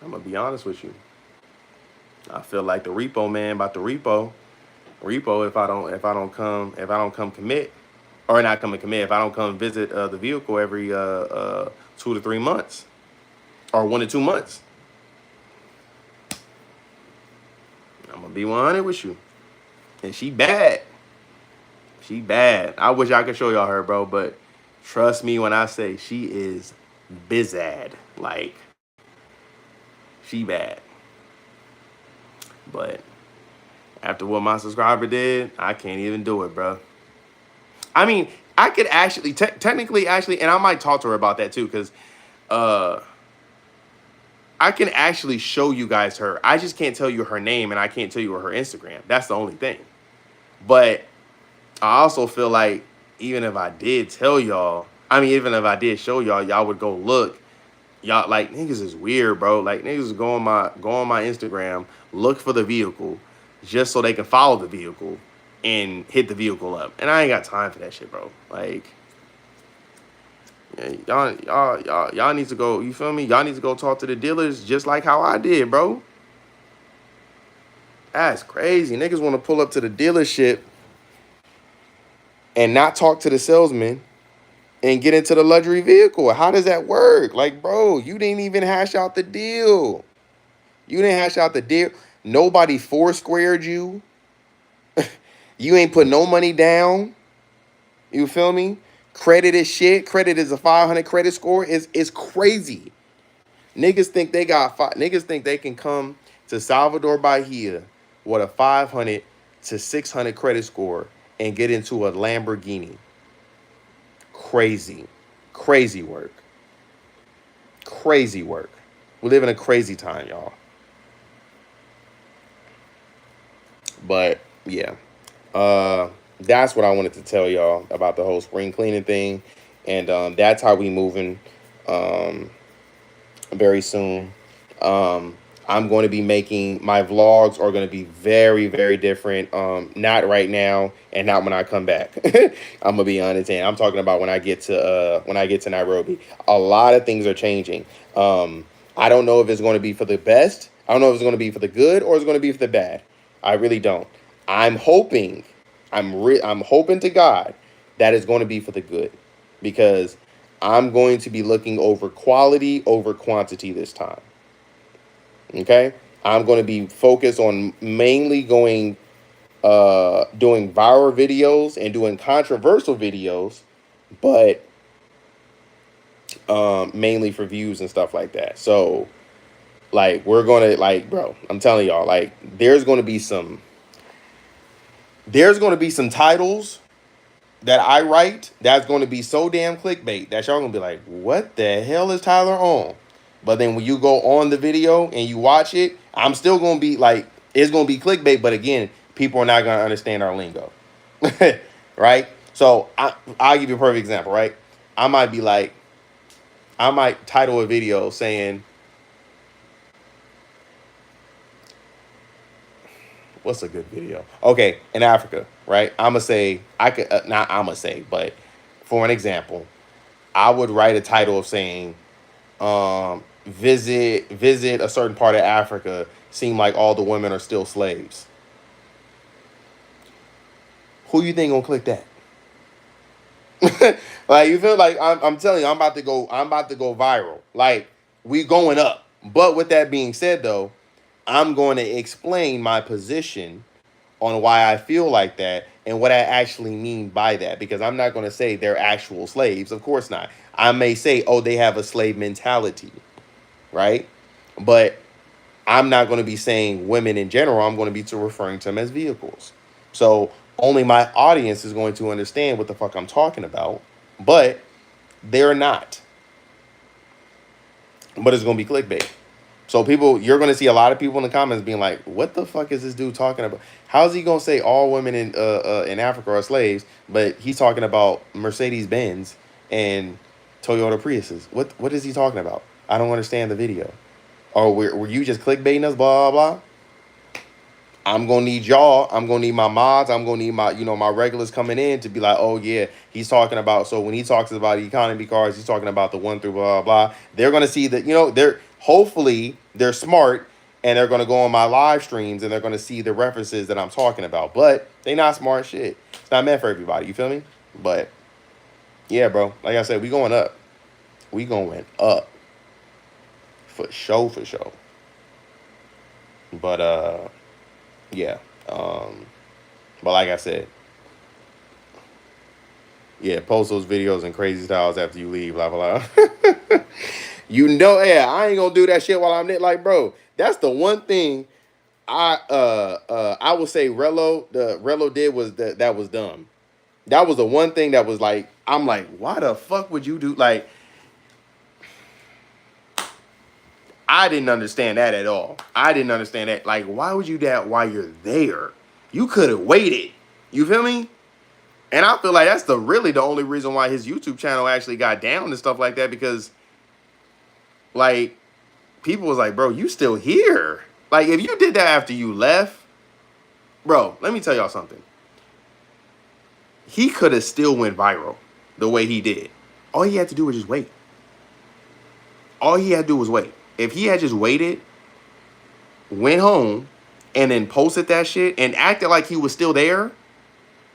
I'm gonna be honest with you. I feel like the repo man about the repo if I don't come commit, or not come and commit, if I don't come visit the vehicle every 2 to 3 months or 1 to 2 months. I'm gonna be 100 with you. And she bad. She bad. I wish I could show y'all her, bro, but trust me when I say she is bizzad. Like, she bad. But after what my subscriber did, I can't even do it, bro. I mean, I could actually, technically, actually, and I might talk to her about that too, because I can actually show you guys her. I just can't tell you her name, and I can't tell you her Instagram. That's the only thing. But I also feel like even if I did tell y'all, I mean, even if I did show y'all, y'all would go look. Y'all, like, niggas is weird, bro. Like, niggas go on my Instagram, look for the vehicle, just so they can follow the vehicle and hit the vehicle up. And I ain't got time for that shit, bro. Like, yeah, y'all need to go, you feel me? Y'all need to go talk to the dealers just like how I did, bro. That's crazy. Niggas want to pull up to the dealership and not talk to the salesman and get into the luxury vehicle. How does that work? Like, bro, you didn't even hash out the deal. You didn't hash out the deal. Nobody four squared you. You ain't put no money down. You feel me? Credit is shit. Credit is a 500 credit score. Is crazy. Niggas think they got niggas think they can come to Salvador Bahia with a 500 to 600 credit score and get into a Lamborghini. Crazy. Crazy work. Crazy work. We live in a crazy time, y'all. But yeah. That's what I wanted to tell y'all about the whole spring cleaning thing. And that's how we moving very soon. I'm going to be making my vlogs are going to be very, very different. Not right now and not when I come back. I'm gonna be honest, and I'm talking about when I get to Nairobi. A lot of things are changing. I don't know if it's going to be for the best. I don't know if it's going to be for the good or it's going to be for the bad. I really don't. I'm hoping. I'm hoping to God that it's going to be for the good, because I'm going to be looking over quality over quantity this time. Okay, I'm going to be focused on mainly doing viral videos and doing controversial videos, but mainly for views and stuff like that. So, like, we're gonna, like, bro, I'm telling y'all, like, there's gonna be some titles that I write that's going to be so damn clickbait that y'all gonna be like, what the hell is Tyler on? But then when you go on the video and you watch it, I'm still gonna be like, it's gonna be clickbait, but again, people are not gonna understand our lingo. Right? So I'll give you a perfect example, right? I might title a video saying, what's a good video? Okay, in Africa, right? I'ma say, I could not I'ma say, but for an example, I would write a title of saying, visit a certain part of Africa. Seem like all the women are still slaves. Who you think gonna click that? Like, you feel like I'm telling you, I'm about to go viral. Like, we going up. But with that being said, though, I'm going to explain my position on why I feel like that and what I actually mean by that, because I'm not going to say they're actual slaves. Of course not. I may say, oh, they have a slave mentality, right? But I'm not going to be saying women in general. I'm going to be referring to them as vehicles. So only my audience is going to understand what the fuck I'm talking about, but they're not. But it's going to be clickbait. So you're going to see a lot of people in the comments being like, what the fuck is this dude talking about? How's he going to say all women in Africa are slaves, but he's talking about Mercedes-Benz and Toyota Priuses? What is he talking about? I don't understand the video. Or were you just clickbaiting us, blah, blah, blah? I'm going to need y'all. I'm going to need my mods. I'm going to need my regulars coming in to be like, oh, yeah, he's talking about. So when he talks about economy cars, he's talking about the 1 through blah, blah, blah. They're going to see that, hopefully they're smart and they're going to go on my live streams and they're going to see the references that I'm talking about. But they not smart shit. It's not meant for everybody. You feel me? But yeah, bro, like I said, we going up. We going up. For sure, for sure. But, yeah. But like I said, yeah, post those videos and crazy styles after you leave, blah, blah, blah. Yeah, I ain't gonna do that shit while I'm there. Like, bro, that's the one thing I would say Relo did was that was dumb. That was the one thing that was like, I'm like, why the fuck would you do, like, I didn't understand that at all. I didn't understand that. Like, why would you do that while you're there? You could have waited. You feel me? And I feel like that's really the only reason why his YouTube channel actually got down and stuff like that, because, like, people was like, bro, you still here. Like, if you did that after you left, bro, let me tell y'all something. He could have still went viral the way he did. All he had to do was just wait. All he had to do was wait. If he had just waited, went home, and then posted that shit and acted like he was still there,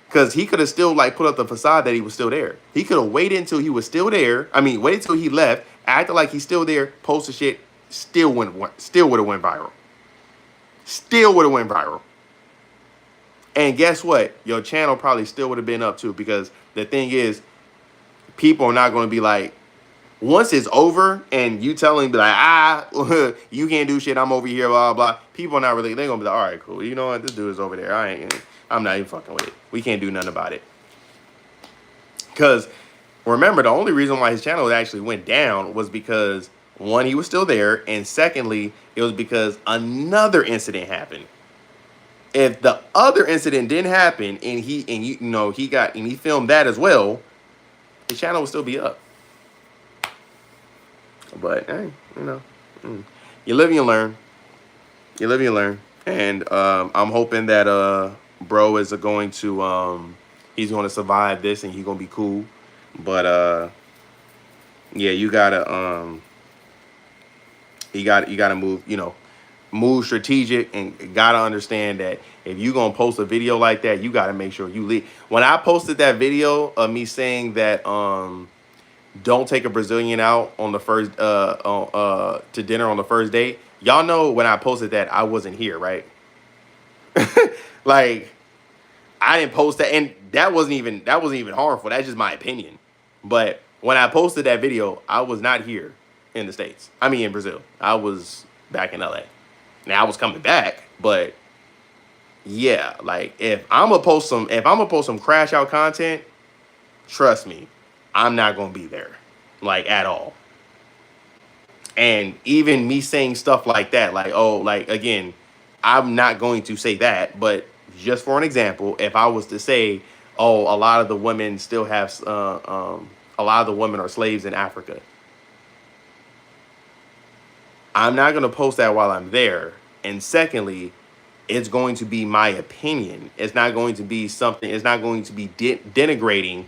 Because he could have still like put up the facade that he was still there. He could have waited until he was still there. I mean, waited until he left, acted like he's still there, posted shit, still would have went viral. Still would have went viral. And guess what? Your channel probably still would have been up too, because the thing is, people are not going to be like, once it's over and you tell him, be like, you can't do shit, I'm over here, blah, blah, blah. People are not really, they're going to be like, all right, cool. You know what? This dude is over there. I'm not even fucking with it. We can't do nothing about it. Because remember, the only reason why his channel actually went down was because, one, he was still there. And secondly, it was because another incident happened. If the other incident didn't happen and he filmed that as well, his channel would still be up. But hey, you live and you learn. You live and you learn. And I'm hoping that bro is going to he's going to survive this and he's going to be cool. But yeah, you gotta move, move strategic, and gotta understand that if you gonna post a video like that, you gotta make sure you leave. When I posted that video of me saying that don't take a Brazilian out on the first to dinner on the first date, y'all know when I posted that I wasn't here, right? Like, I didn't post that, and that wasn't even harmful. That's just my opinion. But when I posted that video, I was not here in the States. I mean, in Brazil. I was back in LA. Now I was coming back, but yeah, like if I'm gonna post some crash out content, trust me, I'm not gonna be there, like, at all. And even me saying stuff like that, like, oh, like, again, I'm not going to say that, but just for an example, if I was to say, oh, a lot of the women still have, a lot of the women are slaves in Africa, I'm not going to post that while I'm there. And secondly, it's going to be my opinion. It's not going to be something, it's not going to be denigrating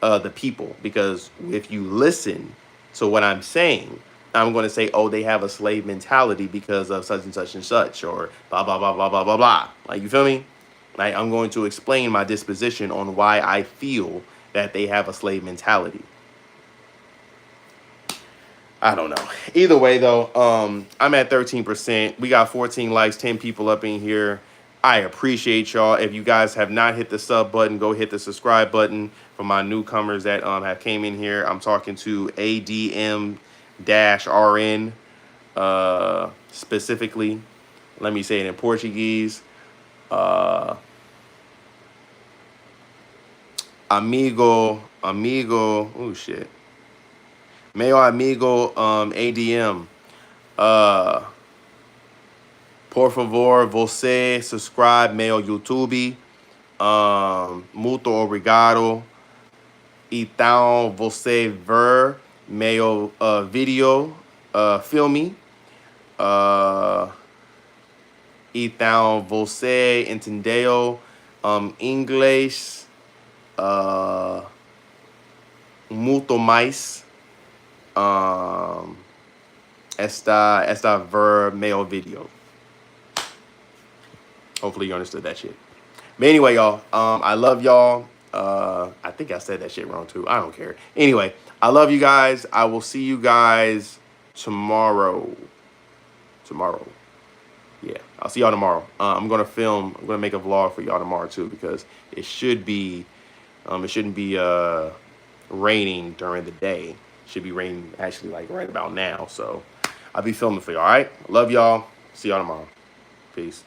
the people. Because if you listen to what I'm saying, I'm going to say, oh, they have a slave mentality because of such and such and such, or blah, blah, blah, blah, blah, blah, blah. Like, you feel me? Like, I'm going to explain my disposition on why I feel that they have a slave mentality. I don't know. Either way, though, I'm at 13%. We got 14 likes, 10 people up in here. I appreciate y'all. If you guys have not hit the sub button, go hit the subscribe button. For my newcomers that have came in here, I'm talking to ADM-RN specifically. Let me say it in Portuguese. Amigo, oh shit. Meu amigo ADM, por favor, você subscribe meu YouTube. Muito obrigado. Então, você ver meu vídeo, filme. Então, você entendeu inglês muito mais. Esta ver meu video. Hopefully you understood that shit. But anyway, y'all, I love y'all. I think I said that shit wrong too. I don't care. Anyway, I love you guys. I will see you guys tomorrow. Yeah, I'll see y'all tomorrow. I'm gonna make a vlog for y'all tomorrow too, because it shouldn't be raining during the day. Should be raining actually like right about now. So I'll be filming for y'all. All right. Love y'all. See y'all tomorrow. Peace.